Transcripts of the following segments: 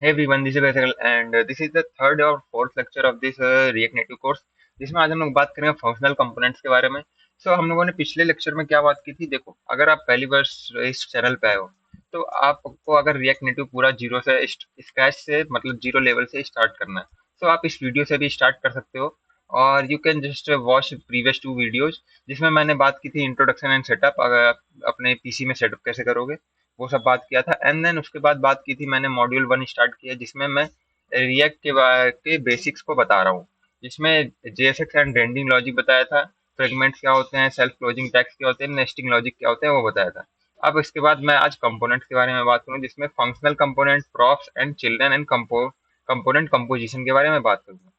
Hey everyone, this is Basil and this is the third or fourth lecture of this React Native course जिसमें आज हम लोग बात करेंगे फंक्शनल कंपोनेंट्स के बारे में। हम लोगों ने पिछले लेक्चर में क्या बात की थी। देखो, अगर आप पहली बार इस चैनल पे आए हो तो आपको अगर रिएक्ट नेटिव पूरा जीरो से स्क्रैच से मतलब जीरो लेवल से स्टार्ट करना है तो आप इस वीडियो से भी स्टार्ट कर सकते हो। और you can just watch previous two videos जिसमें मैंने बात की थी इंट्रोडक्शन एंड सेटअप, अगर आप अपने पीसी में सेटअप कैसे करोगे वो सब बात किया था। एंड देन उसके बाद बात की थी मैंने मॉड्यूल 1 स्टार्ट किया जिसमें मैं रिएक्ट के बेसिक्स को बता रहा हूँ, जिसमें जेएसएक्स एंड रेंडिंग लॉजिक बताया था, फ्रेगमेंट्स क्या होते हैं, सेल्फ क्लोजिंग टैग्स क्या होते हैं, नेस्टिंग लॉजिक क्या होते हैं वो बताया था। अब इसके बाद मैं आज कंपोनेंट्स के बारे में बात करूँ जिसमें functional component, props and children and component composition के बारे में बात करूँगा।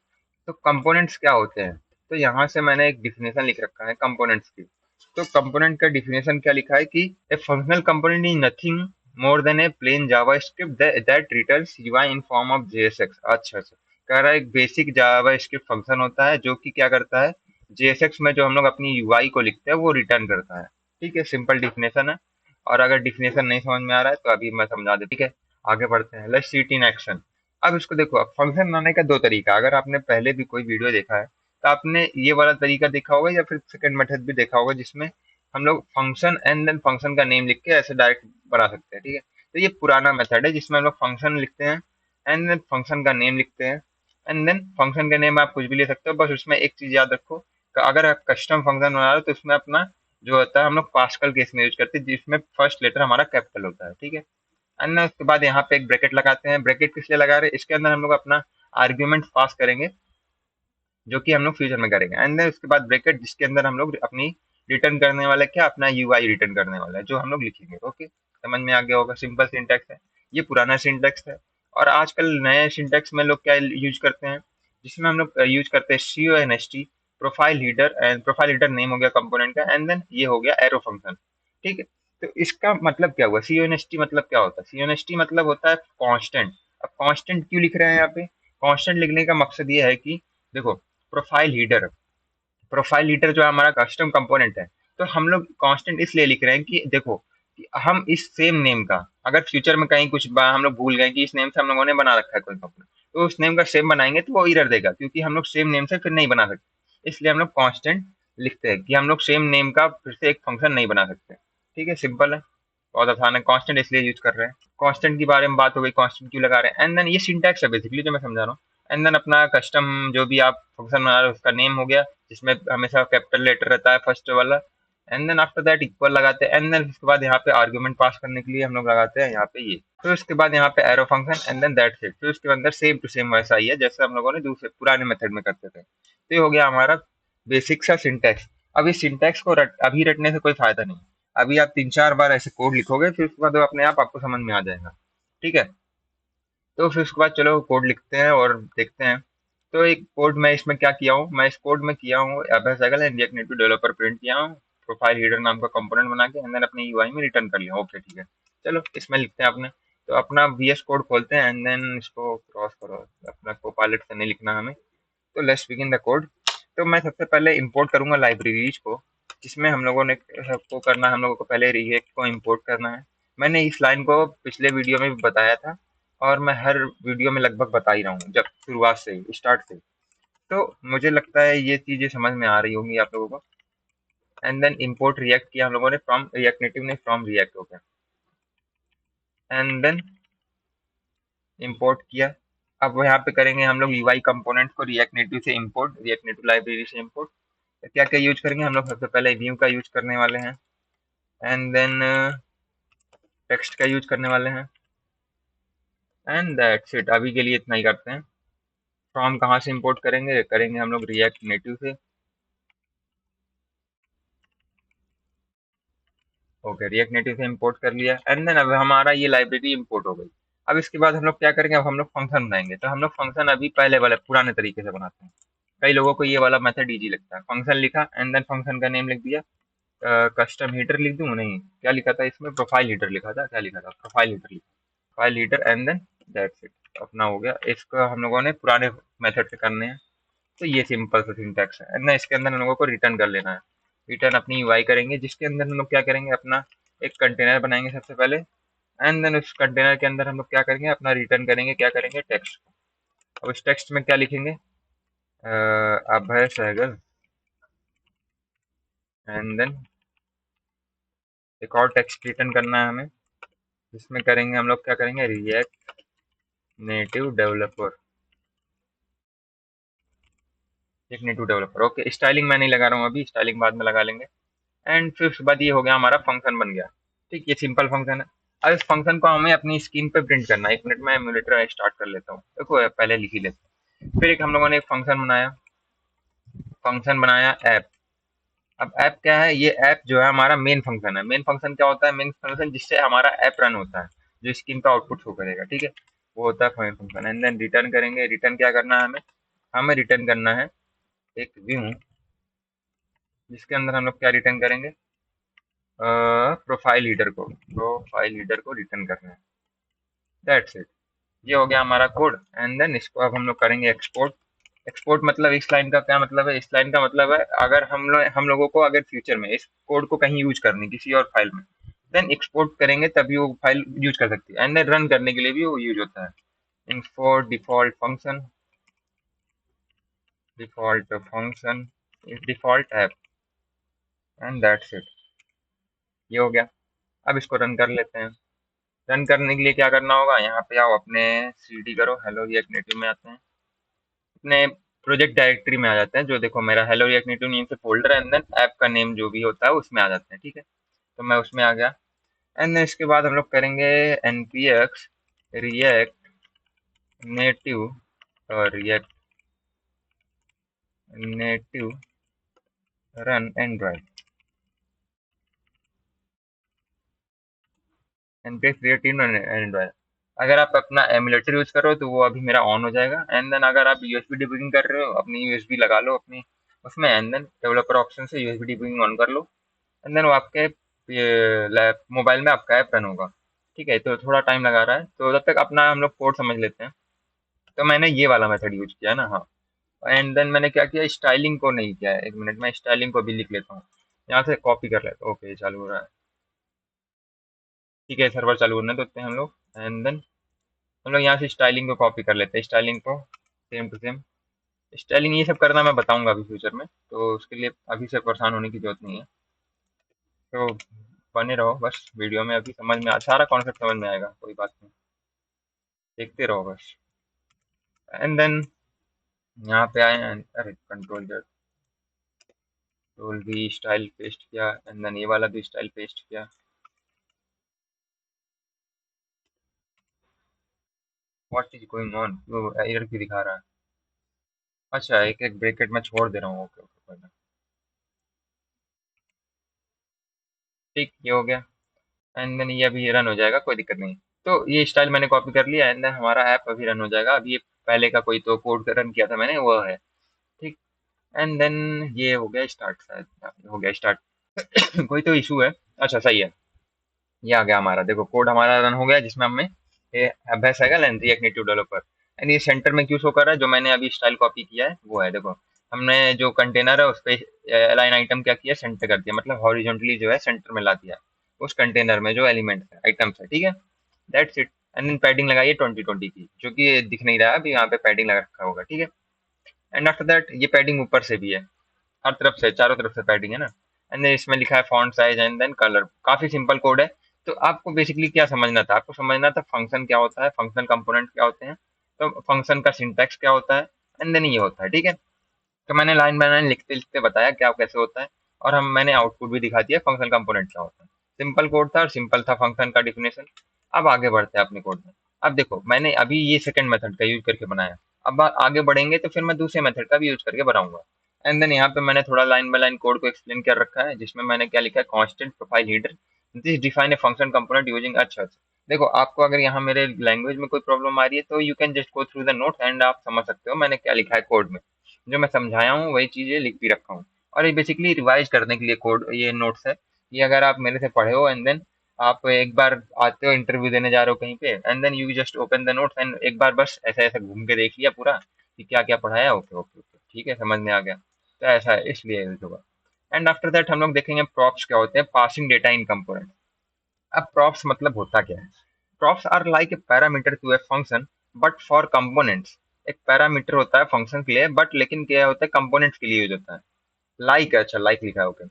तो कंपोनेंट्स क्या होते हैं, तो यहाँ से मैंने एक डिफिनेशन लिख रखा है कंपोनेंट्स की। तो कंपोनेंट का डिफिनेशन क्या लिखा है कि a functional component is nothing more than a plain JavaScript that returns UI in form of JSX. अच्छा अच्छा, कह रहा है एक बेसिक जावा स्क्रिप्ट फंक्शन होता है जो कि क्या करता है, जेएसएक्स में जो हम लोग अपनी यूआई को लिखते हैं वो रिटर्न करता है। ठीक है, सिंपल डिफिनेशन है। और अगर डिफिनेशन नहीं समझ में आ रहा है तो अभी मैं समझा देता हूं। ठीक है, आगे बढ़ते हैं। Let's see it in action. अब इसको देखो, अब फंक्शन बनाने का दो तरीका। अगर आपने पहले भी कोई वीडियो देखा है तो आपने ये वाला तरीका देखा होगा या फिर सेकंड मेथड भी देखा होगा जिसमें हम लोग फंक्शन एंड देन फंक्शन का नेम लिख के ऐसे डायरेक्ट बना सकते हैं। ठीक है, तो ये पुराना मेथड है जिसमें हम लोग फंक्शन लिखते हैं एंड देन फंक्शन का नेम लिखते हैं। एंड देन फंक्शन का नेम आप कुछ भी ले सकते हो, बस उसमें एक चीज याद रखो कि अगर आप कस्टम फंक्शन बना रहे हो तो उसमें अपना जो होता है हम लोग पास्कल केस में यूज करते हैं जिसमें फर्स्ट लेटर हमारा कैपिटल होता है। ठीक है, एंड उसके बाद यहाँ पे एक ब्रैकेट लगाते हैं। ब्रैकेट किस लिए लगा रहे हैं, इसके अंदर हम लोग अपना आर्ग्यूमेंट पास करेंगे जो कि हम लोग फ्यूचर में करेंगे। एंड देन उसके बाद ब्रैकेट जिसके अंदर हम लोग अपनी रिटर्न करने वाला क्या, अपना यूआई रिटर्न करने वाला है जो हम लोग लिखेंगे। ओके, समझ में आ गया होगा, सिंपल सिंटैक्स है। ये पुराना सिंटैक्स है। और आजकल नए सिंटैक्स में लोग क्या यूज करते हैं, जिसमें हम लोग यूज करते हैं C O N S T, profile header. And profile header name हो गया कंपोनेंट का, एंड देन ये हो गया एरो फंक्शन। ठीक है, तो इसका मतलब क्या हुआ, सी ओ एन एस टी मतलब क्या होता है, सी ओ एन एस टी मतलब होता है कांस्टेंट। अब कांस्टेंट क्यों लिख रहे हैं यहाँ पे, कांस्टेंट लिखने का मकसद ये है कि देखो, प्रोफाइल हीडर, प्रोफाइल हीटर जो है हमारा कस्टम कंपोनेंट है। तो हम लोग कांस्टेंट इसलिए लिख रहे हैं कि देखो कि हम इस सेम नेम का अगर फ्यूचर में कहीं कुछ हम लोग भूल गए कि इस नेम से हम लोगों ने बना रखा है कोई कंपोनेंट, तो उस नेम का सेम बनाएंगे तो वो एरर देगा क्योंकि हम लोग सेम नेम से फिर नहीं बना सकते। इसलिए हम लोग कांस्टेंट लिखते हैं कि हम लोग सेम नेम का फिर से एक फंक्शन नहीं बना सकते। ठीक है, सिंपल है, बहुत आसान है। कांस्टेंट इसलिए यूज कर रहे हैं। कांस्टेंट के बारे में बात हो गई, कांस्टेंट क्यों लगा रहे हैं। एंड देन ये सिंटैक्स है बेसिकली जो मैं समझा रहा हूँ। एंड देन अपना कस्टम जो भी आप फंक्शन बना रहे हो उसका नेम हो गया जिसमें हमेशा कैपिटल लेटर रहता है फर्स्ट वाला। And then after that equal लगाते हैं। एंड देन उसके बाद यहाँ पे आर्गुमेंट पास करने के लिए हम लोग लगाते हैं यहाँ पे ये। फिर उसके बाद यहाँ पे arrow function and then that's it. फिर उसके अंदर सेम टू सेम वैसा ही है जैसे हम लोगों ने दूसरे पुराने मेथड में करते थे। तो ये हो गया हमारा बेसिक सा सिंटैक्स। अब इस सिंटैक्स को अभी रटने से कोई फायदा नहीं। अभी आप 3-4 बार ऐसे कोड लिखोगे फिर उसके बाद वो अपने आप आपको समझ में आ जाएगा। ठीक है, तो फिर उसके बाद चलो कोड लिखते हैं और देखते हैं। तो एक कोड मैं इसमें क्या किया हूँ, मैं इस कोड में किया हूँ एबेसाइकल and react native developer print किया हूँ, प्रोफाइल हीडर नाम का कंपोनेंट बना के अंदर अपने यूआई में रिटर्न कर लिया। ओके ठीक है, चलो इसमें लिखते हैं अपने। तो अपना वीएस कोड खोलते हैं एंड देन इसको क्रॉस करो, अपना को पायलट से नहीं लिखना हमें। तो लेट्स बिगिन द कोड। तो मैं सबसे पहले इंपोर्ट करूंगा लाइब्रेरीज को, जिसमें हम लोगों ने सबको करना है, हम लोगों को पहले रिएक्ट को इंपोर्ट करना है। मैंने इस लाइन को पिछले वीडियो में भी बताया था और मैं हर वीडियो में लगभग बता ही रहा हूँ जब शुरुआत से स्टार्ट से। तो मुझे लगता है ये चीजें समझ में आ रही होंगी आप लोगों को। एंड देन इंपोर्ट रिएक्ट किया हम लोगों ने फ्रॉम रिएक्ट नेटिव ने, फ्रॉम रिएक्ट हो गया। एंड देन इंपोर्ट किया। अब यहाँ पे करेंगे हम लोग यूआई कंपोनेंट को रिएक्ट नेटिव से इंपोर्ट, रिएक्ट नेटिव लाइब्रेरी से इंपोर्ट। क्या क्या यूज करेंगे हम लोग, सबसे पहले व्यू का यूज करने वाले हैं। एंड देन टेक्स्ट का यूज करने वाले हैं। एंड दैट्स इट, अभी के लिए इतना ही करते हैं। फ्रॉम कहाँ से इंपोर्ट करेंगे, करेंगे हम लोग रिएक्ट नेटिव से। ओके, रिएक्ट नेटिव से इंपोर्ट कर लिया। एंड देन अब हमारा ये लाइब्रेरी इंपोर्ट हो गई। अब इसके बाद हम लोग क्या करेंगे, अब हम लोग फंक्शन बनाएंगे। तो हम लोग फंक्शन अभी पहले वाले पुराने तरीके से बनाते हैं। कई लोगों को ये वाला मेथड इजी लगता है। फंक्शन लिखा एंड देन फंक्शन का नेम लिख दिया। कस्टम हीटर लिख दूं, नहीं क्या लिखा था इसमें, प्रोफाइल हीटर लिखा था, क्या लिखा था, प्रोफाइल हीटर लिखा, profile header. And then that's it, अपना हो गया। इसको हम लोगों ने पुराने मेथड से करने हैं। तो ये सिंपल सा सिंटैक्स है। एंड ना इसके अंदर हम लोगों को रिटर्न कर लेना है। रिटर्न अपनी यूआई करेंगे जिसके अंदर हम लोग क्या करेंगे, अपना एक कंटेनर बनाएंगे सबसे पहले। एंड देन उस कंटेनर के अंदर हम लोग क्या करेंगे, अपना रिटर्न करेंगे, क्या करेंगे, टेक्स्ट को। अब इस टेक्स्ट में क्या लिखेंगे, अभय सहगल, एंड देन एक और टेक्स्ट रिटर्न करना है हमें, जिसमें करेंगे हम लोग, क्या करेंगे, रिएक्ट नेटिव डेवलपर, एक नेटिव डेवलपर। ओके, स्टाइलिंग मैं नहीं लगा रहा हूँ अभी, स्टाइलिंग बाद में लगा लेंगे। एंड फिर उसके बाद ये हो गया, हमारा फंक्शन बन गया। ठीक, ये सिंपल फंक्शन है। अब इस फंक्शन को हमें अपनी स्क्रीन पे प्रिंट करना है। एक मिनट में एमुलेटर स्टार्ट कर लेता हूँ, देखो पहले लिख ही लेते हैं। फिर एक हम लोगों ने एक फंक्शन बनाया, फंक्शन बनाया ऐप। अब ऐप क्या है, ये ऐप जो है हमारा मेन फंक्शन है। मेन फंक्शन क्या होता है, मेन फंक्शन जिससे हमारा ऐप रन होता है, जो स्क्रीन पे आउटपुट शो करेगा, ठीक है, वो होता है main function. And then return करेंगे। रिटर्न क्या करना है हमें, हमें रिटर्न करना है एक व्यू, जिसके अंदर हम लोग क्या रिटर्न करेंगे, प्रोफाइल हीडर को, प्रोफाइल हीडर को रिटर्न करना है। दैट्स इट, ये हो गया हमारा कोड। एंड देन इसको अब हम लोग करेंगे एक्सपोर्ट। एक्सपोर्ट मतलब इस लाइन का क्या मतलब है, इस लाइन का मतलब है अगर हम लोगों को अगर फ्यूचर में इस कोड को कहीं यूज करनी किसी और फाइल में, देन एक्सपोर्ट करेंगे तभी वो फाइल यूज कर सकती है। एंड देन रन करने के लिए भी वो यूज होता है। Import default function, default function default app, and that's it, ये हो गया। अब इसको रन कर लेते हैं। रन करने के लिए क्या करना होगा, यहाँ पे आओ, अपने सीडी करो, हेलो रिएक्ट नेटिव में आते हैं, अपने प्रोजेक्ट डायरेक्टरी में आ जाते हैं, जो देखो मेरा हेलो रिएक्ट नेटिव नेम से फोल्डर है, एंड देन ऐप का नेम जो भी होता है उसमें आ जाते हैं, ठीक है। तो मैं उसमें आ गया। एंड देन इसके बाद हम लोग करेंगे npx रिएक्ट नेटिव, और react native run Android, npx react run Android. अगर आप अपना एमुलेटर यूज कर रहे हो तो वो अभी मेरा ऑन हो जाएगा। एंड देन अगर आप यूएसबी डिबगिंग कर रहे हो, अपनी यूएसबी लगा लो अपनी उसमें, एंड देन डेवलपर ऑप्शन से यूएसबी डिबगिंग ऑन कर लो। एंड देन वो आपके मोबाइल में आपका ऐप रन होगा। ठीक है, तो थोड़ा टाइम लगा रहा है, तो जब तक अपना हम लोग कोड समझ लेते हैं। तो मैंने ये वाला मेथड यूज किया है ना, हाँ। एंड देन मैंने क्या किया, स्टाइलिंग को नहीं किया है। एक मिनट में स्टाइलिंग को भी लिख लेता हूँ, यहाँ से कॉपी कर लेता हूँ। ओके, चालू हो रहा है, ठीक है, सर्वर चालू होने देते हैं हम लोग। एंड देन हम लोग यहाँ से स्टाइलिंग को कॉपी कर लेते हैं, स्टाइलिंग को सेम टू सेम। स्टाइलिंग ये सब करना मैं बताऊंगा अभी फ्यूचर में, तो उसके लिए अभी से परेशान होने की जरूरत नहीं है। तो बने रहो बस वीडियो में, अभी समझ में सारा कॉन्सेप्ट समझ में आएगा, कोई बात नहीं, देखते रहो बस। एंड देन यहाँ पे आए and, अरे कंट्रोल जेड, कंट्रोल भी स्टाइल पेस्ट किया, एंड देन ये वाला भी स्टाइल पेस्ट किया। व्हाट इज गोइंग ऑन, वो एरर क्यों दिखा रहा है। अच्छा, एक एक ब्रैकेट में छोड़ दे रहा हूँ, ओके ओके, ठीक, ये हो गया। एंड देन ये अभी रन हो जाएगा, कोई दिक्कत नहीं। तो ये स्टाइल मैंने कॉपी कर लिया, एंड देन हमारा ऐप अभी रन हो जाएगा। अभी ये पहले का कोई तो कोड रन किया था मैंने, वो है, ठीक। एंड देन ये हो गया स्टार्ट, शायद हो गया स्टार्ट। कोई तो इशू है, अच्छा सही है। ये आ गया हमारा, देखो कोड हमारा रन हो गया, जिसमें हमें ये अभ्यास आएगा length react native developer. And ये सेंटर में क्यों शो कर रहा है, जो मैंने अभी स्टाइल कॉपी किया है वो है, देखो हमने जो कंटेनर है उस पे अलाइन आइटम क्या किया, सेंटर कर दिया, मतलब हॉरिजॉन्टली जो है सेंटर में ला दिया उस कंटेनर में जो एलिमेंट है, आइटम्स है, ठीक है। That's it. And then padding लगाइए 2020 की, जो कि ये दिख नहीं रहा है अभी, यहाँ पे पैडिंग लगा रखा होगा, ठीक है। एंड आफ्टर दैट ये पैडिंग ऊपर से भी है, हर तरफ से, चारों तरफ से पैडिंग है ना। एंड देन इसमें लिखा है font size, and then colour. काफी सिंपल कोड है। तो आपको बेसिकली क्या समझना था, आपको समझना था फंक्शन क्या होता है, फंक्शन कंपोनेंट क्या होते हैं, तो फंक्शन का सिंटैक्स क्या होता है, एंड देन ये होता है, ठीक है। तो मैंने लाइन बाय लाइन लिखते लिखते बताया क्या कैसे होता है, और मैंने आउटपुट भी दिखा दिया फंक्शन कंपोनेंट क्या होता है। सिंपल कोड था, और सिंपल था फंक्शन का डिफिनेशन। अब आगे बढ़ते हैं अपने कोड में। अब देखो मैंने अभी ये सेकंड मेथड का यूज करके बनाया। अब आगे बढ़ेंगे तो फिर मैं दूसरे मेथड का भी यूज करके बनाऊंगा। एंड देन यहाँ पे मैंने थोड़ा लाइन बाय लाइन कोड को एक्सप्लेन कर रखा है, जिसमें मैंने क्या लिखा है, constant profile header this define a function component using. अच्छा अच्छा, देखो आपको अगर यहाँ मेरे लैंग्वेज में कोई प्रॉब्लम आ रही है तो you can just go through the note, and आप समझ सकते हो मैंने क्या लिखा है कोड में। जो मैं समझाया हूँ वही चीजें लिख भी रखा हूँ। और ये बेसिकली रिवाइज करने के लिए कोड, ये नोट्स है। ये अगर आप मेरे से पढ़े हो, एंड देन आप एक बार आते हो इंटरव्यू देने जा रहे हो कहीं पे, and then you just open the notes, and एक बार बस ऐसा ऐसा घूम के देख लिया पूरा कि क्या क्या पढ़ाया, ओके ओके ओके, ठीक है, समझ में आ गया। तो ऐसा है, इसलिए यूज होगा। एंड आफ्टर दैट हम लोग देखेंगे प्रॉप्स क्या होते हैं, पासिंग डेटा इन कंपोनेंट। अब प्रॉप्स मतलब होता क्या है, props are like a parameter to a function but for components. एक पैरामीटर होता है फंक्शन के लिए, बट लेकिन क्या होता है कंपोनेंट्स के लिए यूज होता है। लाइक, अच्छा लाइक लिखा है, okay.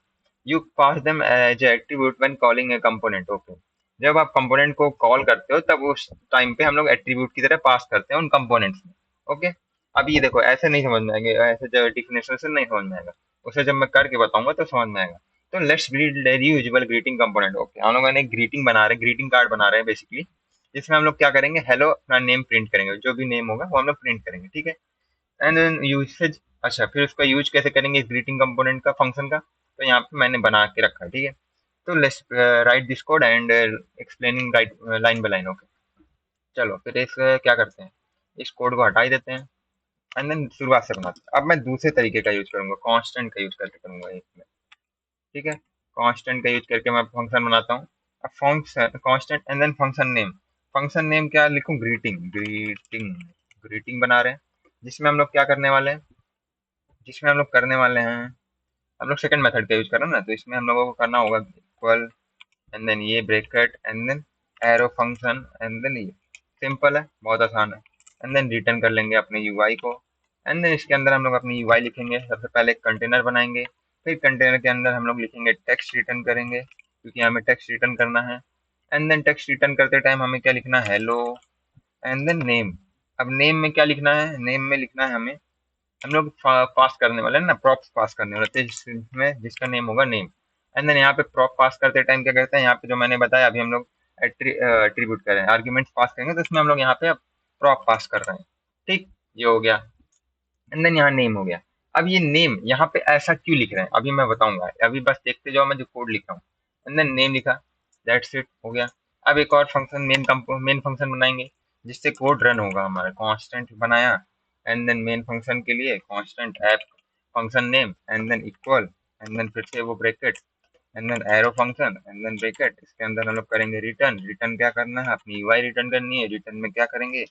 You pass them as attribute when calling a component, okay. जब आप कंपोनेंट को कॉल करते हो तब उस टाइम पे हम लोग एट्रीब्यूट की तरह पास करते हैं उन कंपोनेंट्स में, ओके। अब ये देखो ऐसे नहीं समझ में आएगा, ऐसे जो डिफिनेशन से नहीं समझ में आएगा, उसे जब मैं करके बताऊंगा तो समझ में आएगा। तो let's build a reusable greeting component, okay. हम लोग ने ग्रीटिंग बना रहे हैं, ग्रीटिंग कार्ड बना रहे हैं बेसिकली, जिसमें हम लोग क्या करेंगे, हेलो अपना नेम प्रिंट करेंगे, जो भी नेम होगा वो हम लोग प्रिंट करेंगे, ठीक है। एंड देन यूसेज, अच्छा फिर उसका यूज कैसे करेंगे इस ग्रीटिंग कंपोनेंट का, फंक्शन का, तो यहाँ पे मैंने बना के रखा है, ठीक है। तो let's write this code and explaining right line by line, okay. चलो फिर इस क्या करते हैं, इस कोड को हटा ही देते हैं एंड देन शुरुआत से बनाते हैं। अब मैं दूसरे तरीके का यूज करूंगा, कांस्टेंट का यूज करके करूंगा इसमें, ठीक है। कांस्टेंट का यूज करके मैं फंक्शन बनाता हूँ। अब function constant and then function name, function name क्या लिखूं, ग्रीटिंग, ग्रीटिंग, ग्रीटिंग बना रहे हैं, जिसमें हम लोग क्या करने वाले हैं, जिसमें हम लोग करने वाले हैं, हम लोग सेकंड मेथड का यूज कर रहे हैं ना, तो इसमें हम लोगों को करना होगा इक्वल एंड देन ये bracket and then arrow function and then ये, सिंपल है, बहुत आसान है। एंड देन रिटर्न कर लेंगे अपने यूआई को एंड देन इसके अंदर हम लोग अपनी यूआई लिखेंगे। सबसे पहले एक कंटेनर बनाएंगे, फिर कंटेनर के अंदर हम लोग लिखेंगे टेक्स्ट रिटर्न करेंगे, क्योंकि हमें टेक्स्ट रिटर्न करना है। एंड देन टेक्स्ट रिटर्न करते टाइम हमें क्या लिखना है, हेलो एंड देन नेम। अब नेम में क्या लिखना है, नेम में लिखना है हमें, हम लोग पास करने वाले हैं ना, प्रॉप्स पास करने वाले थे जिसमें जिसका नेम होगा नेम। एंड देन यहाँ पे प्रॉप पास करते टाइम क्या करते हैं, यहाँ पे जो मैंने बताया अभी हम लोग एट्रीब्यूट कर रहे हैं, आर्ग्यूमेंट्स पास करेंगे, तो इसमें हम लोग यहाँ पे प्रॉप पास कर रहे हैं, ठीक, ये हो गया। एंड देन यहाँ नेम हो गया। अब ये नेम यहाँ पे ऐसा क्यों लिख रहे हैं अभी मैं बताऊंगा, अभी बस देखते जाओ मैं जो कोड लिखा हूँ। एंड देन नेम लिखा, दैट्स इट, हो गया। अब एक और फंक्शन मेन फंक्शन बनाएंगे, जिससे कोड रन होगा हमारा, कांस्टेंट बनाया एंड देन मेन फंक्शन के लिए constant app function name and then equal and then फिर से वो bracket and then arrow function and then bracket, इसके अंदर हम लोग करेंगे रिटर्न। रिटर्न क्या करना है, अपनी यूआई रिटर्न करनी है। रिटर्न में क्या करेंगे,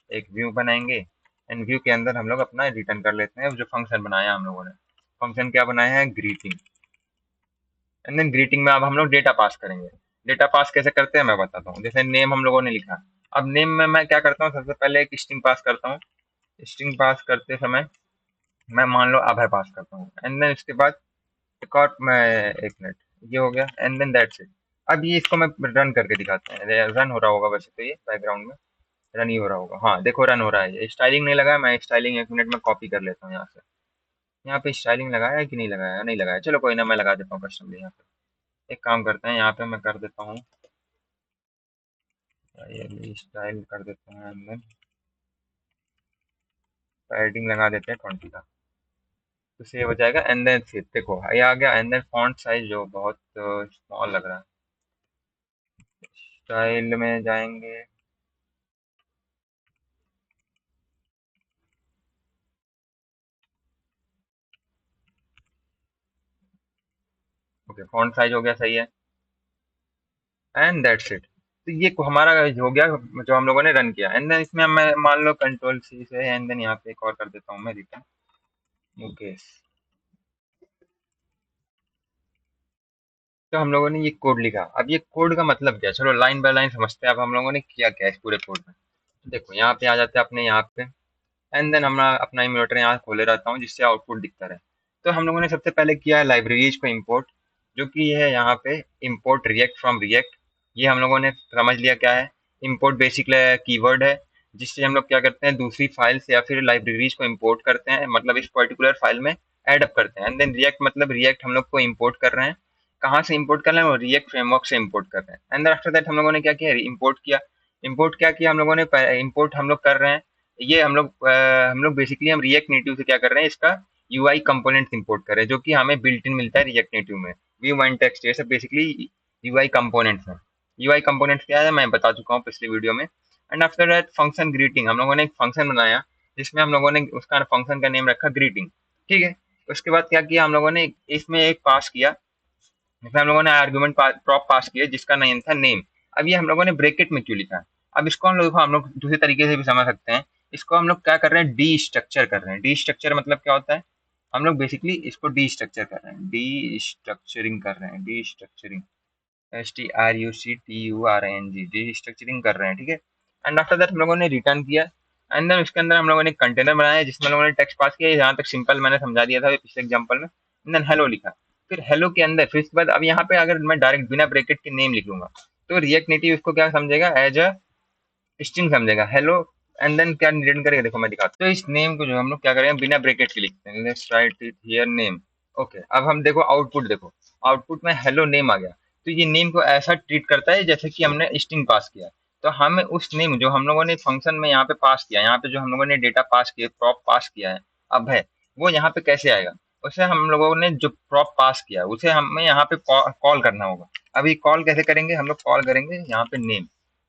एक व्यू बनाएंगे एंड व्यू के अंदर हम लोग अपना रिटर्न कर लेते हैं जो फंक्शन बनाया हम लोगों ने। फंक्शन क्या बनाया है, ग्रीटिंग। एंड देन ग्रीटिंग में अब हम लोग डेटा पास करेंगे। डेटा पास कैसे करते हैं मैं बताता हूँ। जैसे नेम हम लोगों ने लिखा, अब नेम में मैं क्या करता हूँ, सबसे पहले एक स्ट्रिंग पास करता हूँ। स्ट्रिंग पास करते समय मैं मान लो अभय पास करता हूँ एंड देन इसके बाद एक और मैं, एक मिनट, ये हो गया एंड देन दैट्स इट। अब ये इसको मैं रन करके दिखाते हैं, रन हो रहा होगा वैसे तो, ये बैकग्राउंड में रन ही हो रहा होगा, हाँ देखो रन हो रहा है। ये स्टाइलिंग नहीं लगा है, मैं स्टाइलिंग एक मिनट में कॉपी कर लेता हूँ यहाँ से। यहाँ पे स्टाइलिंग लगाया है कि नहीं लगाया, नहीं लगाया, चलो कोई ना, मैं लगा देता हूँ कस्टम यहाँ पे। एक काम करते हैं, यहाँ पे मैं कर देता हूँ, ये स्टाइल कर देते हैं एंड देन पैडिंग लगा देते हैं 20 का, तो सेव हो जाएगा। एंड देन फिर देखो ये आ गया एंड देन फॉन्ट साइज जो बहुत स्मॉल लग रहा है, स्टाइल में जाएंगे, ओके फॉन्ट साइज हो गया, सही है। एंड दैट्स इट, तो ये हमारा हो गया जो हम लोगों ने रन किया। एंड देन इसमें मैं मान लो कंट्रोल सी से एंड देन यहाँ पे एक और कर देता हूँ मैं रिटर्न मुकेश। तो हम लोगों ने ये कोड लिखा, अब ये कोड का मतलब क्या है, चलो लाइन बाय लाइन समझते हैं अब हम लोगों ने किया क्या इस पूरे कोड में। देखो यहाँ पे आ जाते हैं अपने यहाँ पे एंड देन हम अपना इम्यूलेटर यहाँ खोले रहता हूँ जिससे आउटपुट दिखता रहे। तो हम लोगों ने सबसे पहले किया है लाइब्रेरीज को इम्पोर्ट, जो कि है यहाँ पे इम्पोर्ट रिएक्ट फ्रॉम रिएक्ट। ये हम लोगों ने समझ लिया क्या है, इम्पोर्ट बेसिक कीवर्ड है, जिससे हम लोग क्या करते हैं दूसरी फाइल से या फिर लाइब्रेरीज को इम्पोर्ट करते हैं, मतलब इस पर्टिकुलर फाइल में एड अप करते हैं। एंड देन रिएक्ट मतलब रिएक्ट हम लोग को इम्पोर्ट कर रहे हैं, कहाँ से इम्पोर्ट कर रहे हैं, वो रिएक्ट फ्रेमवर्क से इम्पोर्ट कर रहे हैं। एंड देन आफ्टर दैट हम लोगों ने क्या किया, इम्पोर्ट किया। इम्पोर्ट क्या किया हम लोगों ने, इम्पोर्ट हम लोग कर रहे हैं, ये हम लोग बेसिकली हम रिएक्ट नेटिव से क्या कर रहे हैं, इसका यूआई कंपोनेंट्स इंपोर्ट कर रहे हैं, जो कि हमें बिल्ट इन मिलता है रिएक्ट नेटिव में। व्यू एंड टेक्स्ट ये सब बेसिकली यूआई कंपोनेंट्स हैं। यूआई कंपोनेंट्स क्या है मैं बता चुका हूँ पिछली वीडियो में। And after that function greeting, हम लोगों ने एक फंक्शन बनाया जिसमें हम लोगों ने उसका फंक्शन का नेम रखा ग्रीटिंग, ठीक है। उसके बाद क्या किया हम लोगों ने, इसमें एक पास किया, जिसमें हम लोगों ने आर्गुमेंट प्रॉप पास किया जिसका नेम था नेम। अब ये हम लोगों ने ब्रैकेट में क्यों लिखा है, अब इसको हम लोग दूसरे तरीके से भी समझ सकते हैं। इसको हम लोग क्या कर रहे हैं, डी स्ट्रक्चर कर रहे हैं। डी स्ट्रक्चर मतलब क्या होता है, हम लोग बेसिकली इसको डी स्ट्रक्चर कर रहे हैं, डी स्ट्रक्चरिंग कर रहे हैं, डी स्ट्रक्चरिंग। STRUCTURING जी स्ट्रक्चरिंग कर रहे हैं, ठीक है। एंड आफ्टर दैट हम लोगों ने रिटर्न किया, एंड देन उसके अंदर हम लोगों ने कंटेनर बनाया जिसमें हम लोगों ने टेक्स्ट पास किया, यहाँ तक सिंपल मैंने समझा दिया था पिछले एग्जांपल में। एंड देन हेलो लिखा, फिर हेलो के अंदर फिर उसके बाद अब यहाँ पे अगर मैं डायरेक्ट बिना ब्रैकेट के नेम लिख लूंगा तो रिएक्ट नेटिव इसको क्या समझेगा, एज अ स्ट्रिंग समझेगा हेलो। एंड देन क्या रिटर्न करेगा, देखो मैं दिखाता हूँ। तो इस नेम को जो हम लोग क्या करेंगे बिना ब्रैकेट के लिखते हैं, let's write it here name. Okay, अब हम देखो आउटपुट देखो, आउटपुट में हेलो नेम आ गया। तो ये नेम को ऐसा ट्रीट करता है जैसे कि हमने स्ट्रिंग पास किया। तो हमें उस नेम जो हम लोगों ने फंक्शन में यहाँ पे पास किया, यहाँ पे जो हम लोगों ने डेटा पास किया, प्रॉप पास किया है अब है, वो यहाँ पे कैसे आएगा, उसे हम लोगों ने जो प्रॉप पास किया उसे हमें यहाँ पे कॉल करना होगा। अभी कॉल कैसे करेंगे, हम लोग कॉल करेंगे यहाँ पे नेम,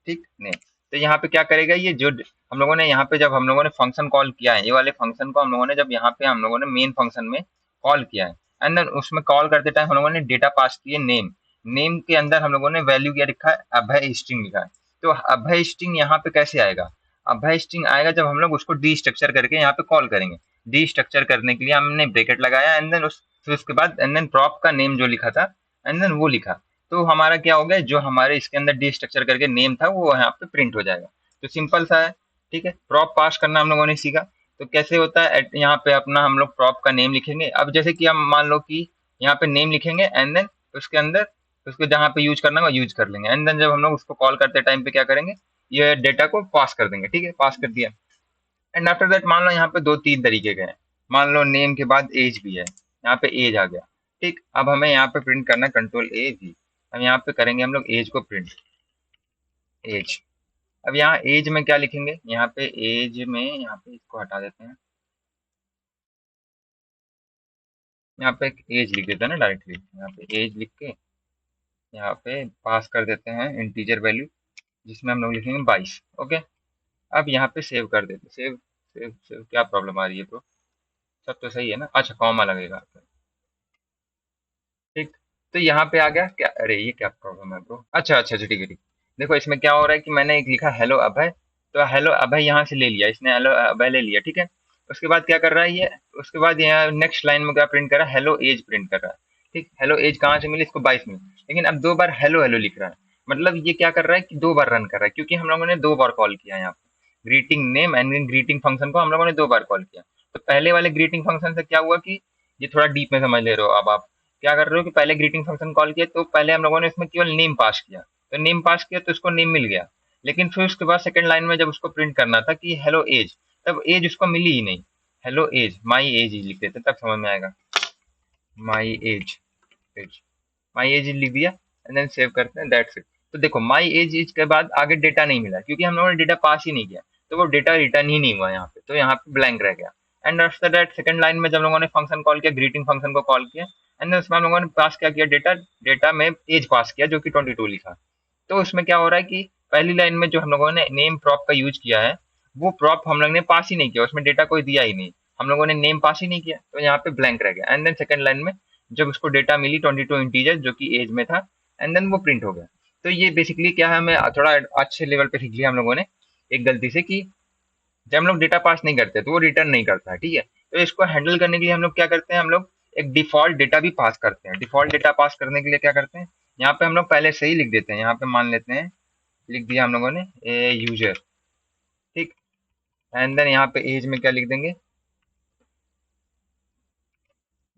ठीक नेम। तो यहाँ पे क्या करेगा, ये जो हम लोगों ने यहाँ पे जब हम लोगों ने फंक्शन कॉल किया है, ये वाले फंक्शन को हम लोगों ने जब यहाँ पे हम लोगों ने मेन फंक्शन में कॉल किया है, एंड देन उसमें कॉल करते टाइम हम लोगों ने डेटा पास किए नेम। नेम के अंदर हम लोगों ने वैल्यू क्या लिखा है, अभय स्ट्रिंग लिखा है। तो अभय स्ट्रिंग यहाँ पे कैसे आएगा, अभय स्ट्रिंग आएगा जब हम लोग उसको डी स्ट्रक्चर करके यहाँ पे कॉल करेंगे। डी स्ट्रक्चर करने के लिए हमने ब्रेकेट लगाया, एंड देन फिर उसके बाद एंड देन प्रॉप का नेम जो लिखा था, एंड देन वो लिखा। तो हमारा क्या हो गया, जो हमारे इसके अंदर डी स्ट्रक्चर करके नेम था वो यहाँ पे प्रिंट हो जाएगा। तो सिंपल सा है, ठीक है। प्रॉप पास करना हम लोगों ने सीखा। तो कैसे होता है, यहाँ पे अपना हम लोग प्रॉप का नेम लिखेंगे। अब जैसे कि हम मान लो कि यहाँ पे नेम लिखेंगे, एंड देन उसके अंदर उसको जहाँ पे यूज करना है यूज कर लेंगे, एंड देन जब हम लोग उसको कॉल करते टाइम पे क्या करेंगे, ये डेटा को पास कर देंगे, ठीक है, पास कर दिया। एंड आफ्टर दैट मान लो यहाँ पे दो तीन तरीके के हैं, मान लो नेम के बाद एज भी है, यहाँ पे एज आ गया, ठीक। अब हमें यहाँ पे प्रिंट करना है कंट्रोल ए भी। अब यहाँ पे करेंगे हम लोग एज को प्रिंट, एज। अब यहाँ एज में क्या लिखेंगे, यहाँ पे एज में यहाँ पे इसको हटा देते हैं, यहाँ पे एक एज लिख देते हैं ना डायरेक्टली, यहाँ पे एज लिख के यहाँ पे पास कर देते हैं इंटीजर वैल्यू, जिसमें हम लोग लिखेंगे 22। ओके, अब यहाँ पे सेव कर देते, सेव सेव सेव क्या प्रॉब्लम आ रही है ब्रो, सब तो सही है ना, अच्छा कॉमा लगेगा, ठीक। तो यहाँ पे आ गया क्या, अरे ये क्या प्रॉब्लम है ब्रो, अच्छा अच्छा अच्छा ठीक है ठीक। देखो इसमें क्या हो रहा है कि मैंने एक लिखा हेलो अभय, तो हेलो अभय यहाँ से ले लिया इसने, हेलो अभय ले लिया, ठीक है। उसके बाद क्या कर रहा है ये, उसके बाद यहाँ नेक्स्ट लाइन में क्या प्रिंट कर रहा है, हेलो एज प्रिंट कर रहा है, ठीक। हेलो एज कहाँ से मिली, इसको 22 मिली, लेकिन अब दो बार हेलो हेलो लिख रहा है। मतलब ये क्या कर रहा है कि दो बार रन कर रहा है, क्योंकि हम लोगों ने दो बार कॉल किया है यहाँ पे greeting name and greeting function को हम लोगों ने दो बार कॉल किया। तो पहले वाले ग्रीटिंग फंक्शन से क्या हुआ कि, ये थोड़ा डीप में समझ ले रहे हो अब आप, क्या कर रहे हो कि पहले ग्रीटिंग फंक्शन कॉल किया तो पहले हम लोगों ने इसमें केवल नेम पास किया, तो नेम पास किया तो उसको नेम मिल गया। लेकिन फिर उसके बाद सेकंड लाइन में जब उसको प्रिंट करना था कि हेलो एज, तब एज उसको मिली ही नहीं। हेलो एज माई एज ही लिख देते तब समझ में आएगा, my age, age my age लिख दिया, एंड देन सेव करते हैं, दैट्स इट। तो देखो माई एज इज के बाद आगे डेटा नहीं मिला क्योंकि हम लोगों ने डेटा पास ही नहीं किया, तो वो डेटा रिटर्न ही नहीं हुआ यहाँ पे, तो यहाँ पे ब्लैंक रह गया। And after that second line में जब लोगों ने फंक्शन कॉल किया, ग्रीटिंग फंक्शन को कॉल किया, एंड देन उसमें हम लोगों ने पास क्या किया, डेटा, डेटा में एज पास किया जो कि 22 लिखा। तो उसमें क्या हो रहा है कि पहली लाइन में जो हम लोगों ने नेम प्रॉप का यूज किया है, वो प्रॉप हम लोग ने पास ही नहीं किया, उसमें डेटा कोई दिया ही नहीं, हम लोगों ने नेम पास ही नहीं किया, तो यहाँ पे ब्लैंक रह गया। एंड देन सेकंड लाइन में जब उसको डेटा मिली 22 इंटीजर जो कि एज में था, एंड देन वो प्रिंट हो गया। तो ये बेसिकली क्या है, हमें थोड़ा अच्छे लेवल पे सीख लिया हम लोगों ने एक गलती से कि जब हम लोग डेटा पास नहीं करते तो वो रिटर्न नहीं करता है, ठीक है। तो इसको हैंडल करने के लिए हम लोग क्या करते हैं, हम लोग एक डिफॉल्ट डेटा भी पास करते हैं। डिफॉल्ट डेटा पास करने के लिए क्या करते हैं, यहाँ पे हम लोग पहले से ही लिख देते हैं, यहाँ पे मान लेते हैं लिख दिया हम लोगों ने ए यूजर, ठीक। एंड देन यहाँ पे एज में क्या लिख देंगे,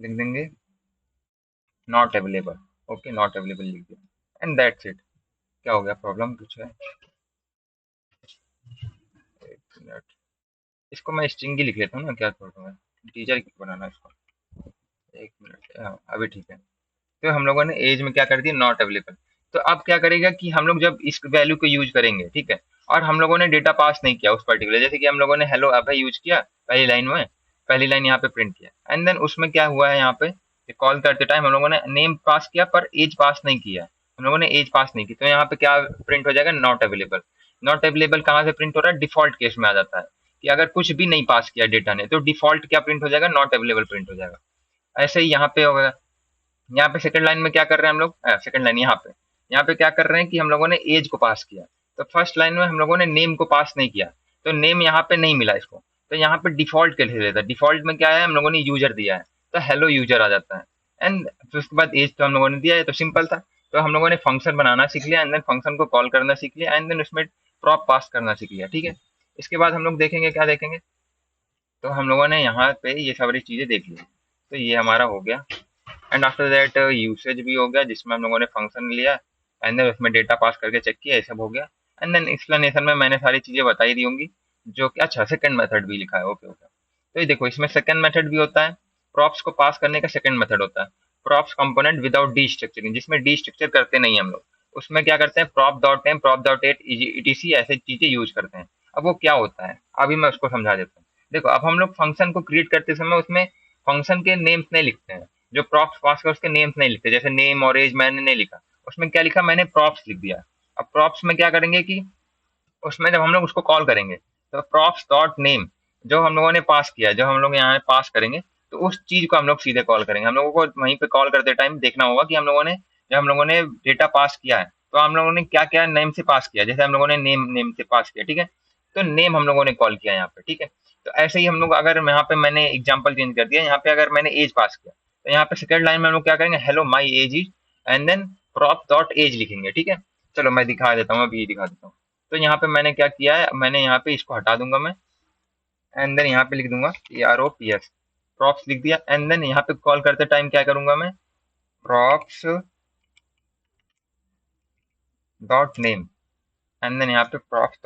लिख देंगे not available. Okay, not available लिख दिया, एंड दैट्स इट। क्या हो गया, प्रॉब्लम कुछ है, एक मिनट, इसको मैं स्ट्रिंग ही लिख लेता हूँ ना, क्या प्रॉब्लम है, टीचर क्यों बनाना इसको, एक मिनट, हाँ अभी ठीक है। तो हम लोगों ने एज में क्या कर दिया, नॉट अवेलेबल। तो अब क्या करेगा कि हम लोग जब इस वैल्यू को यूज करेंगे, ठीक है, और हम लोगों ने डेटा पास नहीं किया उस पर्टिकुलर, जैसे कि हम लोगों ने हेलो अभय यूज किया पहली लाइन में, पहली लाइन यहाँ पे प्रिंट किया, एंड देन उसमें क्या हुआ है, यहाँ पे कॉल करते टाइम हम लोगों ने नेम पास किया पर एज पास नहीं किया, हम लोगों ने एज पास नहीं की, तो यहाँ पे क्या प्रिंट हो जाएगा, नॉट अवेलेबल। नॉट अवेलेबल कहाँ से प्रिंट हो रहा है, डिफॉल्ट केस में आ जाता है कि अगर कुछ भी नहीं पास किया डेटा ने तो डिफॉल्ट क्या प्रिंट हो जाएगा, नॉट अवेलेबल प्रिंट हो जाएगा। ऐसे ही यहाँ पे होगा, यहाँ पे सेकंड लाइन में क्या कर रहे हैं हम लोग, सेकंड लाइन यहाँ पे क्या कर रहे हैं कि हम लोगों ने एज को पास किया, तो फर्स्ट लाइन में हम लोगों ने नेम को पास नहीं किया, तो नेम यहाँ पे नहीं मिला इसको, तो यहाँ पे डिफॉल्ट के लिए देता है। डिफॉल्ट में क्या है, हम लोगों ने यूजर दिया है, तो हेलो यूजर आ जाता है। एंड फिर उसके बाद एज तो हम लोगों ने दिया है, तो सिंपल था। तो हम लोगों ने फंक्शन बनाना सीख लिया, एंड देन फंक्शन को कॉल करना सीख लिया, एंड देन उसमें प्रॉप पास करना सीख लिया। ठीक है, इसके बाद हम लोग देखेंगे, क्या देखेंगे, तो हम लोगों ने यहाँ पे ये सारी चीजें देख ली। तो ये हमारा हो गया, एंड आफ्टर दैट यूसेज भी हो गया, जिसमें हम लोगों ने फंक्शन लिया, एंड देन उसमें डेटा पास करके चेक किया, ये सब हो गया। एंड देन एक्सप्लेनेशन में मैंने सारी चीजें बताई दी होंगी, जो कि अच्छा सेकंड मेथड भी लिखा है, ओके ओके। तो ये देखो, इसमें सेकंड मेथड भी होता है, प्रॉप्स को पास करने का सेकंड मेथड होता है, props component without destructuring, जिसमें डी स्ट्रक्चर करते नहीं हम लोग। उसमें क्या करते हैं, prop dot name, prop dot at, etc ऐसे चीजें यूज करते हैं। अब वो क्या होता है, अभी मैं उसको समझा देता हूँ। देखो, अब हम लोग फंक्शन को क्रिएट करते समय उसमें फंक्शन के नेम्स नहीं लिखते हैं, जो प्रॉप्स पास कर उसके नेम्स नहीं लिखते, जैसे नेम और एज मैंने नहीं लिखा, उसमें क्या लिखा, मैंने प्रॉप्स लिख दिया। अब प्रॉप्स में क्या करेंगे कि उसमें जब हम लोग उसको कॉल करेंगे, तो प्रॉप्स डॉट नेम जो हम लोगों ने पास किया, जो हम लोग यहाँ पास करेंगे, तो उस चीज को हम लोग सीधे कॉल करेंगे। हम लोगों को वहीं पे कॉल करते टाइम देखना होगा कि हम लोगों ने, जब हम लोगों ने डेटा पास किया है, तो हम लोगों ने क्या क्या नेम से पास किया, जैसे हम लोगों ने नेम नेम से पास किया, ठीक है, तो नेम हम लोगों ने कॉल किया यहाँ पे। ठीक है, तो ऐसे ही हम लोग, अगर यहाँ पे मैंने एग्जाम्पल चेंज कर दिया, यहाँ पे अगर मैंने एज पास किया, तो यहाँ पे सेकंड लाइन में हम लोग क्या करेंगे, hello my age is, and then prop dot age लिखेंगे। ठीक है, चलो मैं दिखा देता हूँ, अभी दिखा देता हूँ। तो यहाँ पे मैंने क्या किया है, मैंने यहाँ पे इसको हटा दूंगा मैं, एंड देन यहाँ पे लिख दूंगा PROPS, प्रॉप्स लिख दिया। एंड देन यहाँ पे कॉल करते टाइम क्या करूंगा मैं, props dot name, and then यहाँ पे प्रॉप्स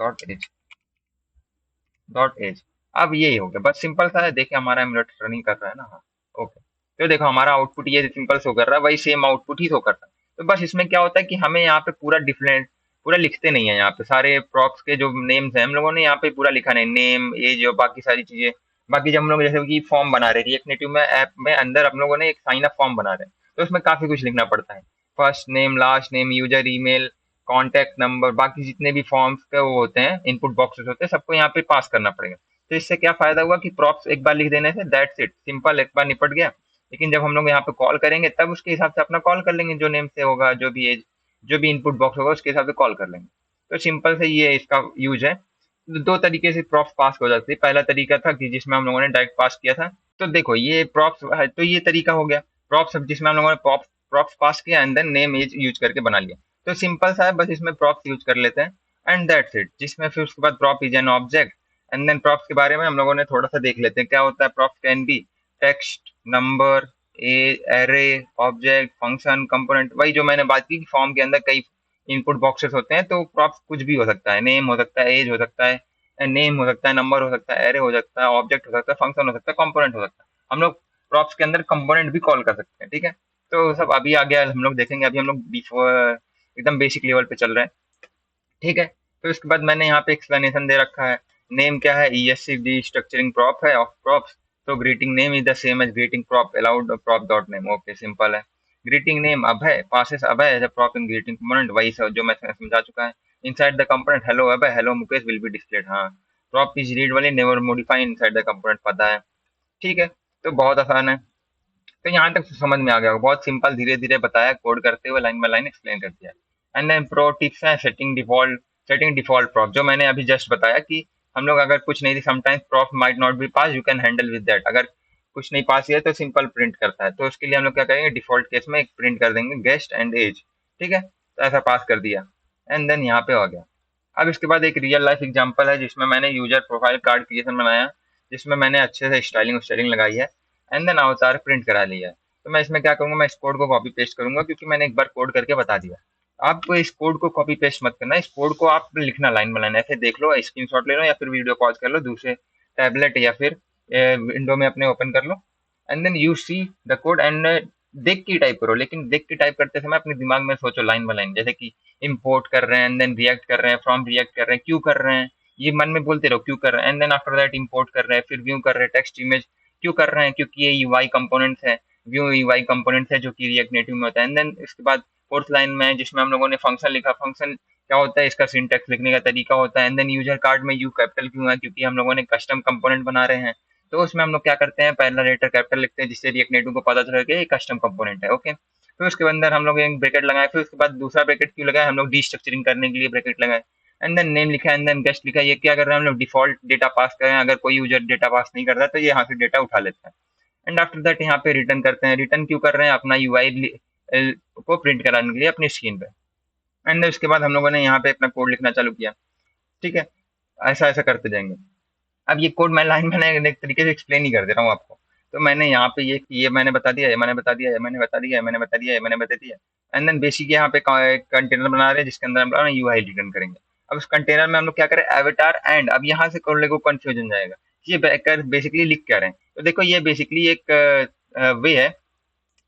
डॉट एज। अब यही हो गया, बस सिंपल सा है। देखिए हमारा एमुलेटर रनिंग कर रहा है ना, हाँ ओके। तो देखो हमारा आउटपुट ये सिंपल शो कर रहा है, वही सेम आउटपुट ही शो कर रहा है। तो बस इसमें क्या होता है कि हमें यहाँ पे पूरा डिफरेंट, पूरा लिखते नहीं है, यहाँ पे सारे प्रॉप्स के जो नेम्स हैं हम लोगों ने यहाँ पे पूरा लिखा नहीं, नेम एज और बाकी सारी चीजें। बाकी जब हम लोग जैसे कि फॉर्म बना रहे हैं रिएक्ट नेटिव में, ऐप में अंदर हम लोगों ने एक साइन अप फॉर्म बना रहे हैं, तो उसमें काफी कुछ लिखना पड़ता है, first name, last name, user email, contact number, बाकी जितने भी फॉर्म्स के वो होते हैं, इनपुट बॉक्सेस होते हैं, सबको यहाँ पे पास करना पड़ेगा। तो इससे क्या फायदा हुआ कि प्रॉप्स एक बार लिख देने से दैट्स इट, सिंपल, एक बार निपट गया। लेकिन जब हम लोग यहाँ पे कॉल करेंगे, तब उसके हिसाब से अपना कॉल कर लेंगे, जो नेम से होगा, जो भी एज, जो भी इनपुट बॉक्स होगा उसके हिसाब से कॉल कर लेंगे। तो सिंपल से ये इसका यूज है। दो तरीके से प्रॉप्स पास हो जाती है। पहला तरीका था कि जिसमें हम लोगों ने डायरेक्ट पास किया था। तो देखो ये प्रॉप्स है, तो ये तरीका हो गया प्रॉप्स, जिसमें हम लोगों ने प्रॉप्स पास किया, and then name age use करके बना लिया। तो सिंपल सा है, बस इसमें प्रॉप्स यूज कर लेते हैं, एंड दैट्स इट। जिसमें फिर उसके बाद prop is an object, and then props के बारे में हम लोगों ने थोड़ा सा देख लेते हैं क्या होता है। Props can be text, number, array, object, function, component, वही जो मैंने बात की कि फॉर्म के अंदर कई इनपुट बॉक्सेस होते हैं, तो प्रॉप्स कुछ भी हो सकता है, नेम हो सकता है, एज हो सकता है, नेम हो सकता है, नंबर हो सकता है, एरे हो सकता है, ऑब्जेक्ट हो सकता है, फंक्शन हो सकता है, कंपोनेंट हो सकता है। हम लोग प्रॉप्स के अंदर कंपोनेंट भी कॉल कर सकते हैं। ठीक है, तो सब अभी आ गया, हम लोग देखेंगे। अभी हम लोग एकदम बेसिक लेवल पे चल रहे हैं। ठीक है, तो इसके बाद मैंने यहाँ पे एक्सप्लेनेशन दे रखा है। नेम क्या है, ESC डी स्ट्रक्चरिंग प्रॉप है ऑफ प्रॉप्स। तो greeting name is the same as greeting prop allowed prop dot name, okay simple है। Greeting name Abhay passes Abhay as a prop in greeting component, वही सब जो मैं समझा चुका है। Inside the component hello Abhay, hello Mukesh will be displayed, हाँ। Prop is read वाली, never modify inside the component, पता है। ठीक है, तो बहुत आसान है। तो यहाँ तक तो समझ में आ गया होगा, बहुत सिंपल, धीरे धीरे बताया, कोड करते हुए लाइन बाय लाइन एक्सप्लेन कर दिया। एंड देन प्रो टिप्स है, सेटिंग डिफॉल्ट प्रॉप, जो मैंने अभी जस्ट बताया कि हम लोग अगर कुछ नहीं, sometimes prop might not be pass, you can handle with that. अगर कुछ नहीं पास किया तो सिंपल प्रिंट करता है, तो उसके लिए हम लोग क्या करेंगे, डिफॉल्ट केस में एक प्रिंट कर देंगे गेस्ट एंड एज। ठीक है, तो ऐसा पास कर दिया, एंड देन यहाँ पे हो गया। अब इसके बाद एक रियल लाइफ एग्जांपल है, जिसमें मैंने यूजर प्रोफाइल कार्ड क्रिएशन बनाया, जिसमें मैंने अच्छे से स्टाइलिंग लगाई है, एंड देन अवतार प्रिंट करा लिया है। तो मैं इसमें क्या करूंगा, मैं इस कोड को कॉपी पेस्ट करूंगा, क्योंकि मैंने एक बार कोड करके बता दिया। आप इस कोड को कॉपी पेस्ट मत करना, इस कोड को आप लिखना लाइन बाय लाइन, ऐसे देख लो, स्क्रीनशॉट ले लो, या फिर वीडियो पॉज कर लो, दूसरे टैबलेट या फिर विंडो में अपने ओपन कर लो, and then you see the code, and देख के टाइप करो। लेकिन देख के टाइप करते समय अपने दिमाग में सोचो लाइन बाय लाइन, जैसे कि इम्पोर्ट कर रहे हैं, एंड देन रिएक्ट कर रहे हैं, फ्रॉम रिएक्ट कर रहे हैं, क्यों कर रहे हैं, ये मन में बोलते रहो क्यों कर रहे हैं, and then after that import कर रहे हैं, फिर व्यू कर रहे हैं, टेक्स्ट इमेज क्यों कर रहे हैं, क्योंकि ये यूआई कंपोनेंट्स है, व्यू यूआई कंपोनेंट्स है, जो कि रिएक्ट नेटिव में होता है। एंड देन इसके बाद फोर्थ लाइन में, जिसमें हम लोगों ने फंक्शन लिखा, फंक्शन क्या होता है, इसका सिंटैक्स लिखने का तरीका होता है। एंड देन यूजर कार्ड में यू कैपिटल क्यों है, क्योंकि हम लोगों ने कस्टम कंपोनेंट बना रहे हैं, तो उसमें हम लोग क्या करते हैं, पहला लेटर कैपिटल लिखते हैं, जिससे रिएक्ट नेटिव को पता चले कि ये कस्टम कंपोनेंट है, ओके। फिर उसके अंदर हम लोग एक ब्रैकेट लगाए, फिर उसके बाद दूसरा ब्रैकेट क्यों लगाए, हम लोग डी स्ट्रक्चरिंग करने के लिए ब्रैकेट लगाए। एंड देन नेम लिखा, एंड देन गेस्ट लिखा। ये क्या कर रहे हैं हम लोग, डिफॉल्ट डेटा पास कर रहे हैं, अगर कोई यूजर डेटा पास नहीं करता तो ये यहाँ से डेटा उठा लेता है। एंड आफ्टर दैट यहाँ पे रिटर्न करते हैं। रिटर्न क्यों कर रहे हैं, अपना यूआई को प्रिंट कराने के लिए अपनी स्क्रीन पे। एंड उसके बाद हम लोगों ने यहाँ पे अपना कोड लिखना चालू किया। ठीक है, ऐसा ऐसा करते जाएंगे। अब ये कोड मैं लाइन मैंने एक तरीके से एक्सप्लेन ही कर दे रहा हूँ आपको। तो मैंने यहाँ पे ये मैंने बता दिया, ये मैंने बता दिया, ये मैंने बता दिया, ये मैंने बता दिया, ये मैंने बता दिया। एंड देन बेसिक यहाँ पे कंटेनर बना रहे हैं जिसके अंदर हम लोग यूआई रिटर्न करेंगे। अब उस कंटेनर में हम लोग क्या करें, एवेटार एंड। अब यहाँ से कोड को कंफ्यूजन जाएगा कि ये बेसिकली लिख क्या रहे हैं। तो देखो ये बेसिकली एक वे है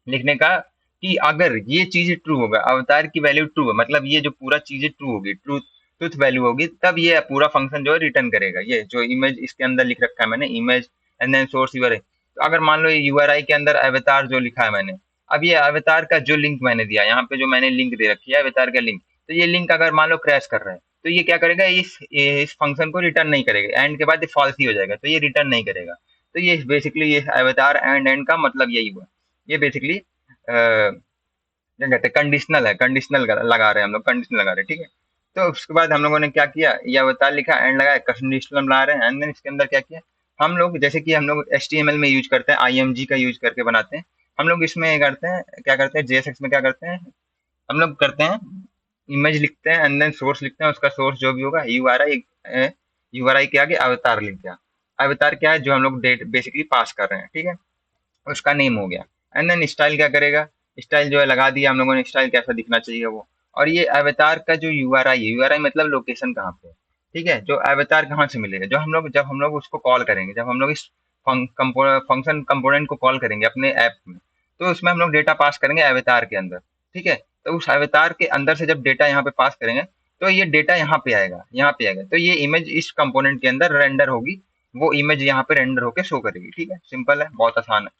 लिखने का कि अगर ये चीज ट्रू होगा, अवतार की वैल्यू ट्रू है, मतलब ये जो पूरा चीज ट्रू होगी, ट्रूथ वैल्यू होगी, तब ये पूरा फंक्शन जो है रिटर्न करेगा। ये जो इमेज इसके अंदर लिख रखा है मैंने, image and then source URI. तो अगर मान लो ये यूआरआई के अंदर अवतार जो लिखा है मैंने, अब ये अवतार का जो लिंक मैंने दिया, यहाँ पे जो मैंने लिंक दे रखी है अवतार का लिंक, तो ये लिंक अगर मान लो क्रैश कर रहा है, तो ये क्या करेगा, इस फंक्शन को रिटर्न नहीं करेगा। एंड के बाद ये फॉल्स ही हो जाएगा, तो ये रिटर्न नहीं करेगा। तो ये बेसिकली ये अवतार एंड का मतलब यही हुआ। ये बेसिकली क्या कहते हैं, कंडीशनल है, कंडीशनल लगा रहे हैं हम लोग, कंडीशनल लगा रहे हैं। ठीक है, तो उसके बाद हम लोगों ने क्या किया, ये अवतार लिखा, एंड लगाया, कंडीशनल बना रहे हैं। एंड देन इसके अंदर क्या किया हम लोग, जैसे कि हम लोग HTML में यूज करते हैं, IMG का यूज करके बनाते हैं। हम लोग इसमें करते हैं, क्या करते हैं, JSX में क्या करते हैं, हम लोग करते हैं, इमेज लिखते हैं एंड देन सोर्स लिखते हैं, उसका सोर्स जो भी होगा यूआरआई के आगे अवतार लिख दिया। अवतार क्या है, जो हम लोग डेट बेसिकली पास कर रहे हैं। ठीक है, उसका नेम हो गया। एंड देन स्टाइल क्या करेगा, स्टाइल जो है लगा दिया हम लोगों ने, स्टाइल कैसा दिखना चाहिए वो। और ये अवतार का जो यूआरआई है, यूआरआई मतलब लोकेशन कहाँ पे है। ठीक है, जो अवतार कहाँ से मिलेगा, जो हम लोग जब हम लोग उसको कॉल करेंगे, जब हम लोग इस फंक्शन कंपोनेंट को कॉल करेंगे अपने ऐप में, तो उसमें हम लोग डेटा पास करेंगे अवतार के अंदर। ठीक है, तो उस अवतार के अंदर से जब डेटा यहाँ पे पास करेंगे, तो ये डेटा यहाँ पे आएगा, यहाँ पे आएगा, तो ये इमेज इस कंपोनेंट के अंदर रेंडर होगी, वो इमेज यहाँ पे रेंडर होके शो करेगी। ठीक है, सिंपल है, बहुत आसान है।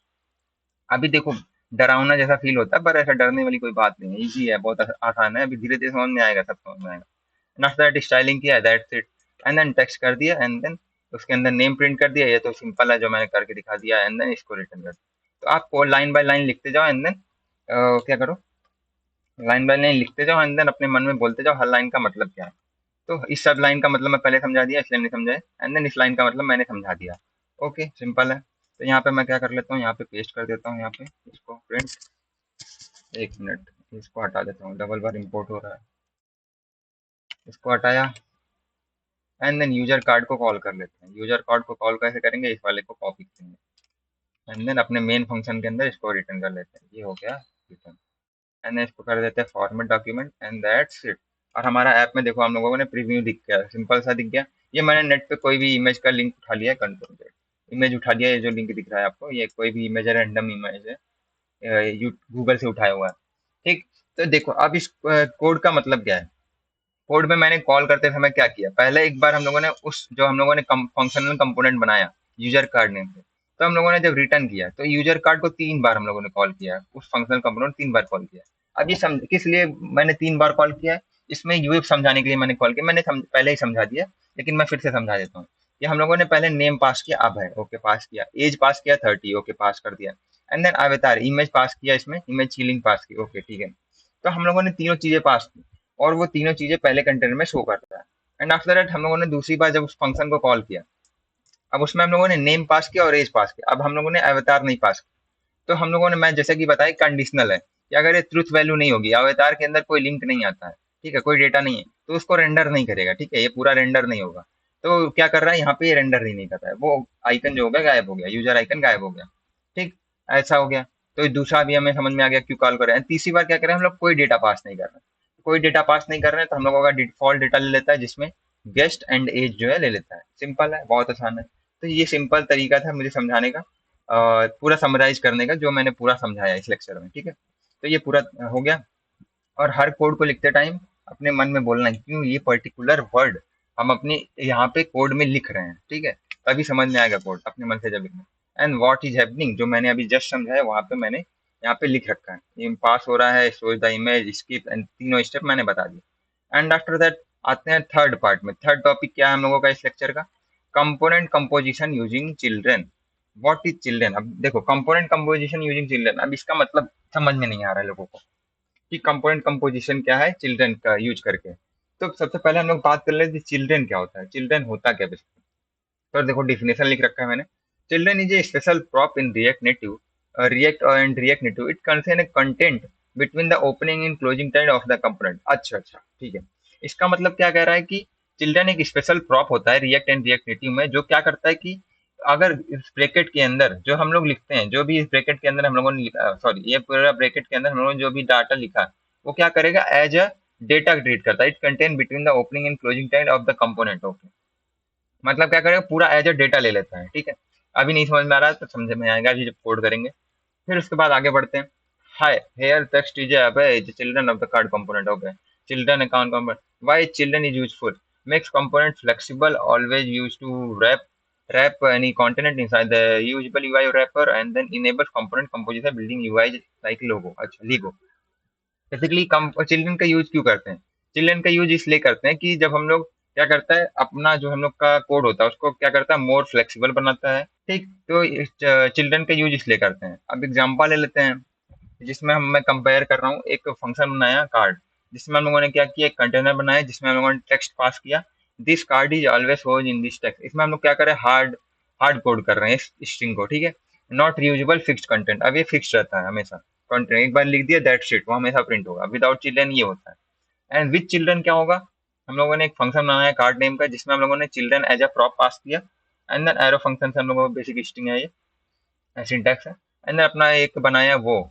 अभी देखो डरावना जैसा फील होता है, पर ऐसा डरने वाली कोई बात नहीं है, इजी है, बहुत आसान है। अभी धीरे धीरे समझ में आएगा, सब समझ में आएगा। आफ्टर दैट स्टाइलिंग किया, that's it. And then text कर दिया, एंड देन उसके अंदर नेम प्रिंट कर दिया। ये तो सिंपल है जो मैंने करके दिखा दिया। एंड देन इसको रिटर्न कर दिया। तो आप लाइन बाय लाइन लिखते जाओ, एंड देन क्या करो, लाइन बाय लाइन लिखते जाओ, एंड देन अपने मन में बोलते जाओ हर लाइन का मतलब क्या है। तो इस सब लाइन का मतलब मैं पहले समझा दिया, इसलिए नहीं समझाए। एंड देन इस लाइन का मतलब मैंने समझा दिया। ओके, सिंपल है। तो यहाँ पे मैं क्या कर लेता हूँ, यहाँ पे पेस्ट कर देता हूँ, यहाँ पे इसको प्रिंट, एक मिनट, इसको हटा देता हूँ, डबल बार इंपोर्ट हो रहा है, इसको हटाया। एंड देन यूजर कार्ड को कॉल कर लेते हैं। यूजर कार्ड को कॉल कैसे करेंगे, इस वाले को कॉपी करेंगे, एंड देन अपने मेन फंक्शन के अंदर इसको रिटर्न कर लेते हैं। ये हो गया रिटर्न। एंड देन इसको कर देते हैं format document, and that's it. और हमारा ऐप में देखो हम लोगों ने प्रीव्यू दिख गया, सिंपल सा दिख गया। ये मैंने नेट पे कोई भी इमेज का लिंक उठा लिया है, कंट्रोल इमेज उठा लिया, ये जो लिंक दिख रहा है आपको, ये कोई भी इमेज है, रैंडम इमेज है, गूगल से उठाया हुआ है। ठीक, तो देखो अब इस कोड का मतलब क्या है। कोड में मैंने कॉल करते समय क्या किया, पहले एक बार हम लोगों ने उस जो हम लोगों ने फंक्शनल कंपोनेंट बनाया यूजर कार्ड नेम पे, तो हम लोगों ने जब रिटर्न किया तो यूजर कार्ड को 3 बार हम लोगों ने कॉल किया, उस फंक्शनल कंपोनेंट 3 बार कॉल किया। अब ये किस लिए मैंने 3 बार कॉल किया है, इसमें यूएफ समझाने के लिए मैंने कॉल किया। मैंने पहले ही समझा दिया, लेकिन मैं फिर से समझा देता हूँ कि हम लोगों ने पहले नेम पास किया, अब है ओके पास किया, एज पास किया 30, ओके पास कर दिया। एंड देन अवतार इमेज पास किया, इसमें इमेज सीलिंग पास की, ओके ठीक है। तो हम लोगों ने तीनों चीजें पास की, और वो तीनों चीजें पहले कंटेनर में शो करता है। एंड आफ्टर दैट हम लोगों ने दूसरी बार जब उस फंक्शन को कॉल किया, अब उसमें हम लोगों ने नेम पास किया और एज पास किया। अब हम लोगों ने अवतार नहीं पास किया। तो हम लोगों ने, मैं जैसे कि बताया, कंडीशनल है कि अगर ये ट्रूथ वैल्यू नहीं होगी, अवतार के अंदर कोई लिंक नहीं आता है, ठीक है, कोई डेटा नहीं है, तो उसको रेंडर नहीं करेगा। ठीक है, ये पूरा रेंडर नहीं होगा। तो क्या कर रहा है यहाँ पे, ये रेंडर ही नहीं कर रहा है, वो आइकन जो हो गया गायब हो गया, यूजर आइकन गायब हो गया। ठीक, ऐसा हो गया। तो दूसरा भी हमें समझ में आ गया क्यों कॉल कर रहे हैं। तीसरी बार क्या करें, हम लोग कोई डेटा पास नहीं कर रहे हैं, कोई डेटा पास नहीं कर रहे हैं, तो हम लोगों का डिफॉल्ट डेटा ले लेता है, जिसमें गेस्ट एंड एज जो है ले लेता है। सिंपल है, बहुत आसान है। तो ये सिंपल तरीका था मुझे समझाने का, पूरा समराइज करने का, जो मैंने पूरा समझाया इस लेक्चर में। ठीक है, तो ये पूरा हो गया। और हर कोड को लिखते टाइम अपने मन में बोलना है, क्यों ये पर्टिकुलर वर्ड हम अपने यहाँ पे कोड में लिख रहे हैं। ठीक है, तभी समझ में आएगा कोड, अपने मन से जब लिखना। एंड व्हाट इज हैपनिंग, जो मैंने अभी जस्ट समझाया, वहां पे मैंने यहाँ पे लिख रखा है, ये पास हो रहा है, shows the image, skip, and तीनों स्टेप मैंने बता दिए। एंड आफ्टर दैट आते हैं थर्ड पार्ट में। थर्ड टॉपिक क्या है हम लोगों का इस लेक्चर का, component composition using children. What is children. अब देखो, कंपोनेंट कंपोजिशन यूजिंग चिल्ड्रेन, अब इसका मतलब समझ में नहीं आ रहा है लोगों को कि कंपोनेंट कंपोजिशन क्या है चिल्ड्रेन का यूज करके। तो सबसे पहले हम लोग बात कर लेते हैं चिल्ड्रेन क्या होता है, चिल्ड्रेन होता क्या बेसिकली। तो देखो डिफिनेशन लिख रखा है मैंने। Children is a special prop in React Native, React and React Native. It contain a content between the opening and closing time of the component. अच्छा अच्छा, ठीक है। इसका मतलब क्या कह रहा है कि चिल्ड्रन एक स्पेशल प्रॉप होता है रिएक्ट एंड रिएक्ट नेटिव में, जो क्या करता है कि अगर इस ब्रैकेट के अंदर जो हम लोग लिखते हैं, जो भी इस ब्रैकेट के अंदर हम लोगों ने सॉरी, ये पूरा ब्रैकेट के अंदर हम लोगों ने जो भी डाटा लिखा है, वो क्या करेगा, एज अ डेटा ट्रीट करता है। It contain between the opening and closing time of the component. Okay, मतलब क्या करेगा, पूरा एज अ डेटा ले लेता है, ठीक है। अभी नहीं समझ में आ रहा है तो समझ में आएगा अभी जब कोड करेंगे। फिर उसके बाद आगे बढ़ते हैं। Hi here text is children of the card component. Okay, children account component, why children is useful, makes components flexible, always used to wrap any content inside the usable UI wrapper, and then enables component composition building UI like logo। अच्छा, Lego। Basically कम children का use क्यों करते हैं? Children का use इसलिए करते हैं कि जब हम लोग क्या करता है, अपना जो हम लोग का कोड होता है उसको क्या करता है, मोर फ्लेक्सिबल बनाता है, ठीक। तो चिल्ड्रन का यूज इसलिए करते हैं। अब एग्जांपल ले लेते हैं, जिसमें मैं कंपेयर कर रहा हूँ। एक फंक्शन बनाया कार्ड, जिसमें हम लोगों ने क्या किया, एक कंटेनर बनाया जिसमें हम लोगों ने टेक्स्ट पास किया। दिस कार्ड इज ऑलवेज होज इन दिस टेक्स्ट। इसमें हम लोग क्या कर रहे हैं, हार्ड हार्ड कोड कर रहे हैं इस स्ट्रिंग को, ठीक है। नॉट रीयूजेबल फिक्स्ड कंटेंट, अब ये फिक्स रहता है हमेशा। कंटेंट एक बार लिख दिया, दैट शीट वो हमेशा प्रिंट होगा। विदाउट चिल्ड्रन ये होता है। एंड विद चिल्ड्रन क्या होगा, हम लोगों ने एक फंक्शन बनाया कार्ड नेम का, जिसमें हम लोगों ने children as a prop pass किया। एंड देन एरो फंक्शन से हम लोगों को बेसिक स्ट्रिंग है ये, सिंटैक्स है। एंड देन अपना एक बनाया वो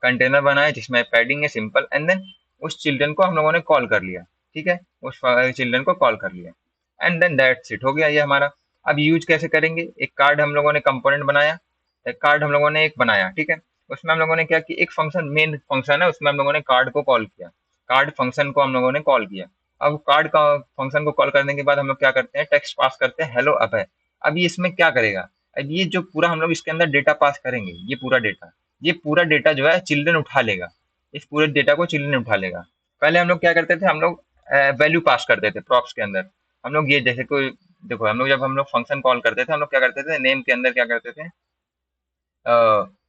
कंटेनर बनाया जिसमें पैडिंग है सिंपल। एंड देन उस चिल्ड्रन को हम लोगों ने कॉल कर लिया, ठीक है, उस चिल्ड्रन को कॉल कर लिया। एंड देन दैट्स इट, हो गया ये हमारा। अब यूज कैसे करेंगे, एक कार्ड हम लोगों ने कंपोनेंट बनाया, एक कार्ड हम लोगों ने एक बनाया, ठीक है। उसमें हम लोगों ने क्या किया, एक फंक्शन मेन फंक्शन है उसमें हम लोगों ने कार्ड को कॉल किया, कार्ड फंक्शन को हम लोगों ने कॉल किया। अब कार्ड का फंक्शन को कॉल करने के बाद हम लोग क्या करते हैं, टेक्स्ट पास करते हैं हेलो अब है। अब ये इसमें क्या करेगा, अब ये जो पूरा हम लोग इसके अंदर डेटा पास करेंगे, ये पूरा डेटा जो है चिल्ड्रन उठा लेगा। इस पूरे डेटा को चिल्ड्रन उठा लेगा। पहले हम लोग क्या करते थे, हम लोग वैल्यू पास करते थे प्रॉप्स के अंदर। हम लोग ये जैसे कोई, देखो हम लोग जब हम लोग फंक्शन कॉल करते थे, हम लोग क्या करते थे, नेम के अंदर क्या करते थे,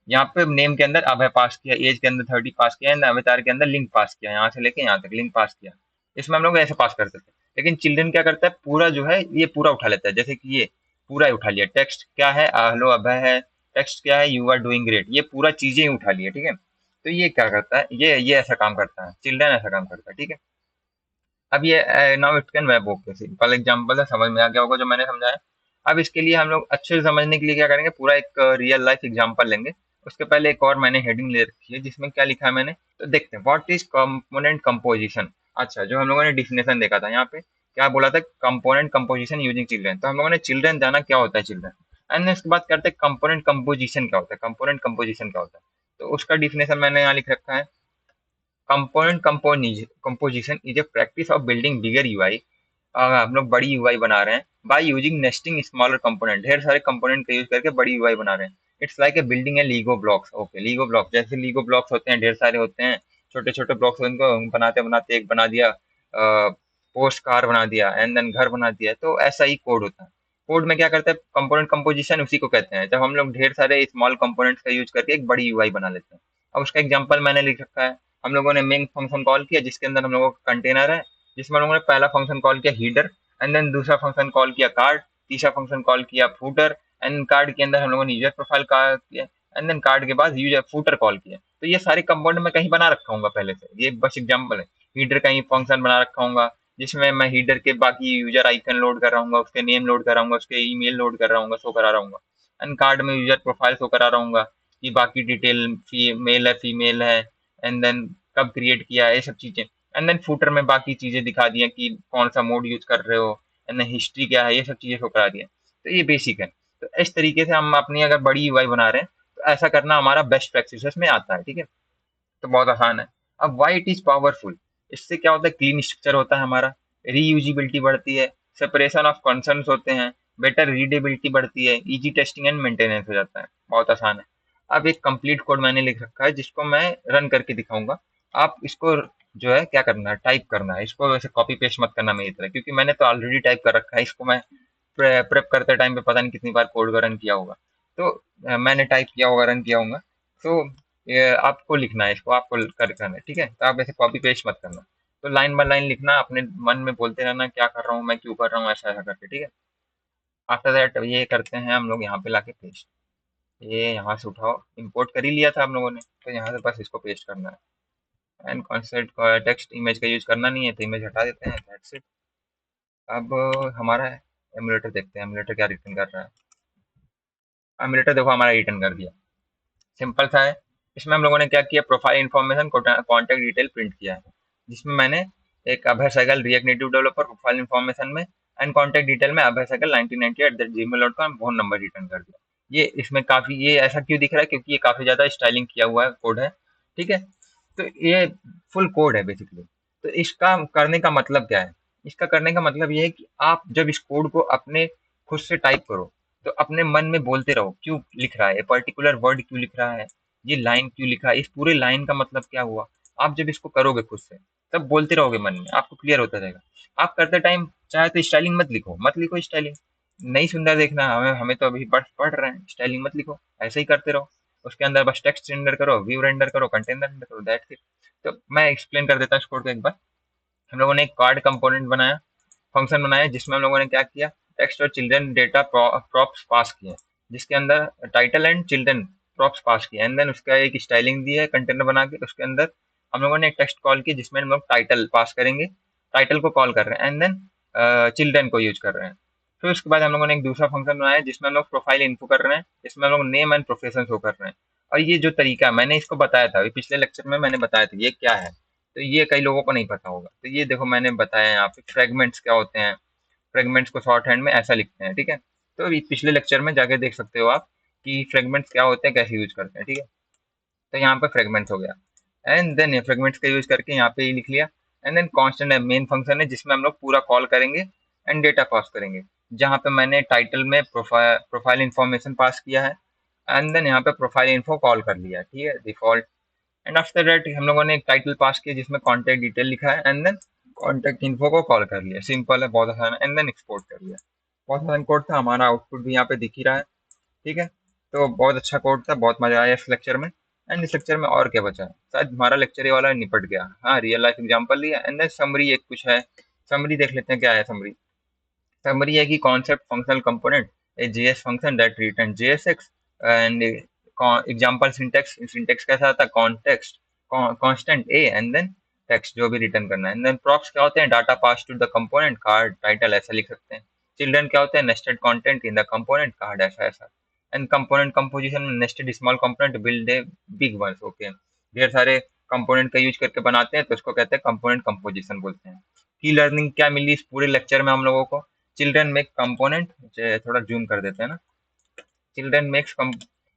यहाँ पे नेम के अंदर अभय पास किया, एज के अंदर 30 पास किया, एंड अवतार के अंदर लिंक पास किया, यहाँ से लेके यहाँ तक लिंक पास किया। इसमें हम लोग ऐसे पास करते थे। लेकिन चिल्ड्रन क्या करता है, पूरा जो है ये पूरा उठा लेता है। जैसे कि ये पूरा ही उठा लिया, टेक्स्ट क्या है, हेलो अभय है, टेक्स्ट क्या है, यू आर डूइंग ग्रेट, ये पूरा चीजें ही उठा लिया, ठीक है। तो ये क्या करता है, ये ऐसा काम करता है, चिल्ड्रन ऐसा काम करता है, ठीक है। अब ये now it can web. Okay, simple example है, समझ में आ गया होगा जो मैंने समझाया। अब इसके लिए हम लोग अच्छे से समझने के लिए क्या करेंगे, पूरा एक रियल लाइफ एग्जांपल लेंगे। उसके पहले एक और मैंने हेडिंग ले रखी है जिसमें क्या लिखा है मैंने, तो देखते हैं। What is component composition. अच्छा, जो हम लोगों ने डिफिनेशन देखा था यहाँ पे, क्या बोला था, कंपोनेंट कंपोजिशन यूजिंग चिल्ड्रन। तो हम लोगों ने चिल्ड्रन जाना क्या होता है चिल्ड्रन, एंड उसके बाद करते हैं कंपोनेंट कंपोजिशन क्या होता है, कंपोनेंट कंपोजिशन क्या होता है। तो उसका डिफिनेशन मैंने यहाँ लिख रखा है। Component composition is a practice of building bigger UI। हम लोग बड़ी यूआई बना रहे हैं by using nesting smaller component, ढेर सारे कंपोनेंट का यूज करके बड़ी यूआई बना रहे हैं। It's like a building A LIGO blocks. Okay, LIGO block, जैसे लीगो ब्लॉक्स होते हैं, ढेर सारे होते हैं, छोटे छोटे ब्लॉक्स, उनको बनाते बनाते एक बना दिया, पोस्ट कार बना दिया, एंड देन घर बना दिया। तो ऐसा ही कोड होता है। कोड में क्या करते हैं, कंपोनेंट कंपोजिशन उसी को कहते हैं, जब हम लोग ढेर सारे स्मॉल कंपोनेंट्स का यूज करके एक बड़ी यूआई बना लेते हैं। अब उसका एग्जांपल मैंने लिख रखा है। हम लोगों ने मेन फंक्शन कॉल किया जिसके अंदर हम लोगों का कंटेनर है, जिसमें हम लोगों ने पहला फंक्शन कॉल किया हीडर, एंड देन दूसरा फंक्शन कॉल किया कार्ड, तीसरा फंक्शन कॉल किया फूटर, एंड कार्ड के अंदर हम लोगों ने यूजर प्रोफाइल कॉल किया, एंड देन कार्ड के बाद यूजर फूटर कॉल किया। तो ये सारे कंपोनेंट मैं कहीं बना रखा हूँ पहले से, ये बस एग्जांपल है। हीडर का ही फंक्शन बना रखा हूँ जिसमें मैं हीडर के बाकी यूजर आइकन लोड कर रहा हूँ, उसके नेम लोड कर रहा हूँ, उसके ईमेल लोड कर रहा हूँ, शो करा रहा हूँ। एंड कार्ड में यूजर प्रोफाइल शो करा रहा हूँ कि बाकी डिटेल मेल है फीमेल है, एंड देन कब क्रिएट किया है, ये सब चीजें। एंड देन फुटर में बाकी चीजें दिखा दिया कि कौन सा मोड यूज कर रहे हो, एंड देन हिस्ट्री क्या है, ये सब चीजें शो करा दिया। तो ये बेसिक है। तो इस तरीके से हम अपनी अगर बड़ी यूआई बना रहे हैं तो ऐसा करना हमारा बेस्ट प्रैक्टिसेस में आता है, ठीक है। तो बहुत आसान है। अब वाई इट इज पावरफुल, इससे क्या होता है, क्लीन स्ट्रक्चर होता है हमारा, रीयूजिबिलिटी बढ़ती है, सेपरेशन ऑफ कंसर्न्स होते हैं, बेटर रीडेबिलिटी बढ़ती है, इजी टेस्टिंग एंड मेंटेनेंस हो जाता है। बहुत आसान है। अब एक कंप्लीट कोड मैंने लिख रखा है जिसको मैं रन करके दिखाऊंगा। आप इसको जो है क्या करना है, टाइप करना है। इसको वैसे कॉपी पेस्ट मत करना मेरी तरह, क्योंकि मैंने तो ऑलरेडी टाइप कर रखा है। इसको मैं प्रेप करते टाइम पे पता नहीं कितनी बार कोड का रन किया होगा। तो मैंने टाइप किया होगा, रन किया होगा। तो ये आपको लिखना है, इसको आपको कर करना है, ठीक है। तो आप ऐसे कॉपी पेस्ट मत करना। तो लाइन बाय लाइन लिखना, अपने मन में बोलते रहना क्या कर रहा हूँ मैं, क्यों कर रहा हूँ, ऐसा ऐसा करके, ठीक है। आफ्टर दैट ये करते हैं हम लोग यहाँ पे लाके पेस्ट। ये यहाँ से उठाओ, इंपोर्ट कर ही लिया था हम लोगों ने, तो यहाँ से बस इसको पेस्ट करना है। एंड कॉन्सेप्ट टेक्स्ट इमेज का यूज करना नहीं है तो इमेज हटा देते हैं, दैट्स इट। अब हमारा एमुलेटर देखते हैं, एमुलेटर क्या रिटर्न कर रहा है। एमुलेटर देखो हमारा रिटर्न कर दिया, सिंपल सा है। इसमें हम लोगों ने क्या किया, profile information contact detail print किया है, जिसमें मैंने एक Abhay Sehgal react native developer profile information में एंड कॉन्टैक्ट डिटेल में Abhay Sehgal 1990@gmail.com phone number return कर दिया। इसमें काफी, ये ऐसा क्यों दिख रहा है, क्योंकि ये काफी ज्यादा स्टाइलिंग किया हुआ है कोड है, ठीक है। तो ये फुल कोड है बेसिकली। तो इसका करने का मतलब क्या है, इसका करने का मतलब ये है कि आप जब इस कोड को अपने खुद से टाइप करो तो अपने मन में बोलते रहो क्यों लिख रहा है, पर्टिकुलर वर्ड क्यों लिख रहा है, ये लाइन क्यों लिखा है, इस पूरे लाइन का मतलब क्या हुआ। आप जब इसको करोगे खुद से तब बोलते रहोगे मन में, आपको क्लियर होता रहेगा। आप करते टाइम चाहे तो स्टाइलिंग मत लिखो, मत लिखो स्टाइलिंग, नहीं सुंदर देखना है, हमें हमें तो अभी पढ़ पढ़ रहे हैं, स्टाइलिंग मत लिखो, ऐसे ही करते रहो। उसके अंदर बस टेक्स्ट रेंडर करो, व्यू रेंडर करो, कंटेंट रेंडर करो, दैट्स इट। तो मैं एक्सप्लेन कर देता हूँ इस कोड को एक बार। हम लोगों ने एक कार्ड कंपोनेंट बनाया, फंक्शन बनाया, जिसमें हम लोगों ने क्या किया, टेक्स्ट और चिल्ड्रन डेटा प्रॉप्स पास किए, जिसके अंदर टाइटल एंड चिल्ड्रन प्रॉप्स पास किए, एंड देन उसका एक स्टाइलिंग दी है कंटेनर बना के, उसके अंदर हम लोगों ने एक टेक्स्ट कॉल की जिसमें हम लोग टाइटल पास करेंगे, टाइटल को कॉल कर रहे हैं, एंड देन चिल्ड्रन को यूज कर रहे हैं। फिर उसके बाद हम लोगों ने एक दूसरा फंक्शन बनाया जिसमें हम लोग प्रोफाइल इन्फो कर रहे हैं, जिसमें हम लोग नेम एंड प्रोफेशन शो कर रहे हैं। और ये जो तरीका मैंने इसको बताया था, अभी पिछले लेक्चर में मैंने बताया था ये क्या है, तो ये कई लोगों को नहीं पता होगा। तो ये देखो मैंने बताया यहाँ पे फ्रेगमेंट्स क्या होते हैं, फ्रेगमेंट्स को शॉर्ट हैंड में ऐसा लिखते हैं, ठीक है। तो अभी पिछले लेक्चर में जाके देख सकते हो आप कि फ्रेगमेंट्स क्या होते हैं, कैसे यूज करते हैं, ठीक है। तो यहाँ पे फ्रेगमेंट्स हो गया, एंड देन ये फ्रेगमेंट्स का यूज करके यहाँ पे ये लिख लिया। And then constant main function है जिसमें हम लोग पूरा कॉल करेंगे एंड डेटा पास करेंगे, जहाँ पे मैंने टाइटल में प्रोफाइल इन्फॉर्मेशन पास किया है, एंड देन यहाँ पे प्रोफाइल इन्फो कॉल कर लिया, ठीक है, डिफॉल्ट। एंड आफ्टर दैट हम लोगों ने एक टाइटल पास किया जिसमें कॉन्टैक्ट डिटेल लिखा है, एंड देन कॉन्टैक्ट इन्फो को कॉल कर लिया, सिंपल है, बहुत आसान है, एंड देन एक्सपोर्ट कर लिया। बहुत आसान कोड था, हमारा आउटपुट भी यहाँ पे दिख ही रहा है, ठीक है। तो बहुत अच्छा कोड था, बहुत मजा आया इस लेक्चर में। एंड इस लेक्चर में और क्या बचा है, शायद हमारा लेक्चर ये वाला निपट गया। हाँ, रियल लाइफ एग्जांपल लिया, एंड देन समरी एक कुछ है, समरी देख लेते हैं क्या है समरी। समरी है कि concept functional component a JS function that return JSX, and example syntax, syntax कैसा था, context constant a and then text जो भी रिटर्न करना है, एंड देन प्रॉप्स क्या होते हैं, data pass to the component, card title ऐसा लिख सकते हैं। चिल्ड्रन क्या होते हैं, nested content in the component, card ऐसा ऐसा। एंड कंपोनेंट कंपोजिशन में nested small component build a big ones, okay. ढेर सारे कंपोनेंट का यूज करके बनाते हैं तो उसको कहते हैं कंपोनेंट कंपोजिशन बोलते हैं। की लर्निंग क्या मिली इस पूरे लेक्चर में हम लोगों को, चिल्ड्रन मेक कंपोनेंट, थोड़ा जूम कर देते हैं ना, children makes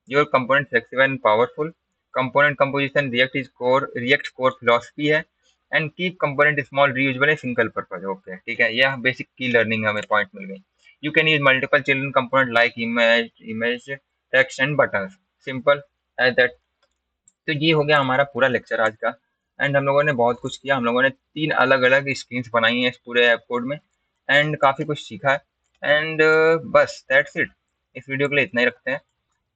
your component flexible and powerful, component composition react core philosophy है, and keep component small reusable and single purpose, okay ठीक है। यह बेसिक की लर्निंग हमें पॉइंट मिल गई। You can use multiple children component like image text and buttons, simple as that. तो ये हो गया हमारा पूरा लेक्चर आज का, एंड हम लोगों ने बहुत कुछ किया, हम लोगों ने 3 अलग-अलग स्क्रीन्स बनाई हैं इस पूरे ऐप कोड में, एंड काफ़ी कुछ सीखा है, एंड बस दैट्स इट। इस वीडियो के लिए इतना ही रखते हैं,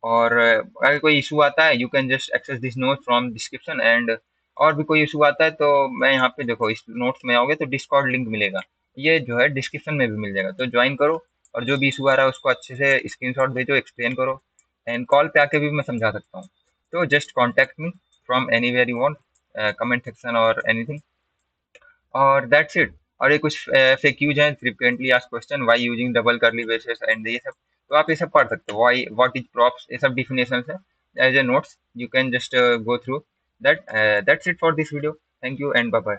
और अगर कोई इशू आता है you can just access this note from description, and और भी कोई इशू आता है तो मैं यहाँ पे देखो इस नोट्स में आओगे तो डिस्कॉर्ड लिंक मिलेगा, ये जो है डिस्क्रिप्शन में भी मिल जाएगा, तो ज्वाइन करो, और जो भी इशू आ रहा है उसको अच्छे से स्क्रीनशॉट भेजो, एक्सप्लेन करो, एंड कॉल पे आके भी मैं समझा सकता हूँ। तो just contact me from anywhere you want, comment section और एनीथिंग, और दैट्स इट। और ये कुछ फेक यूज है, frequently asked question, why using double curly braces and ये सब, तो आप ये सब पढ़ सकते हो, व्हाई व्हाट इज प्रॉप्स, ये सब डिफिनेशंस है as a notes, you can just go through that. That's it for this video, thank you and bye bye.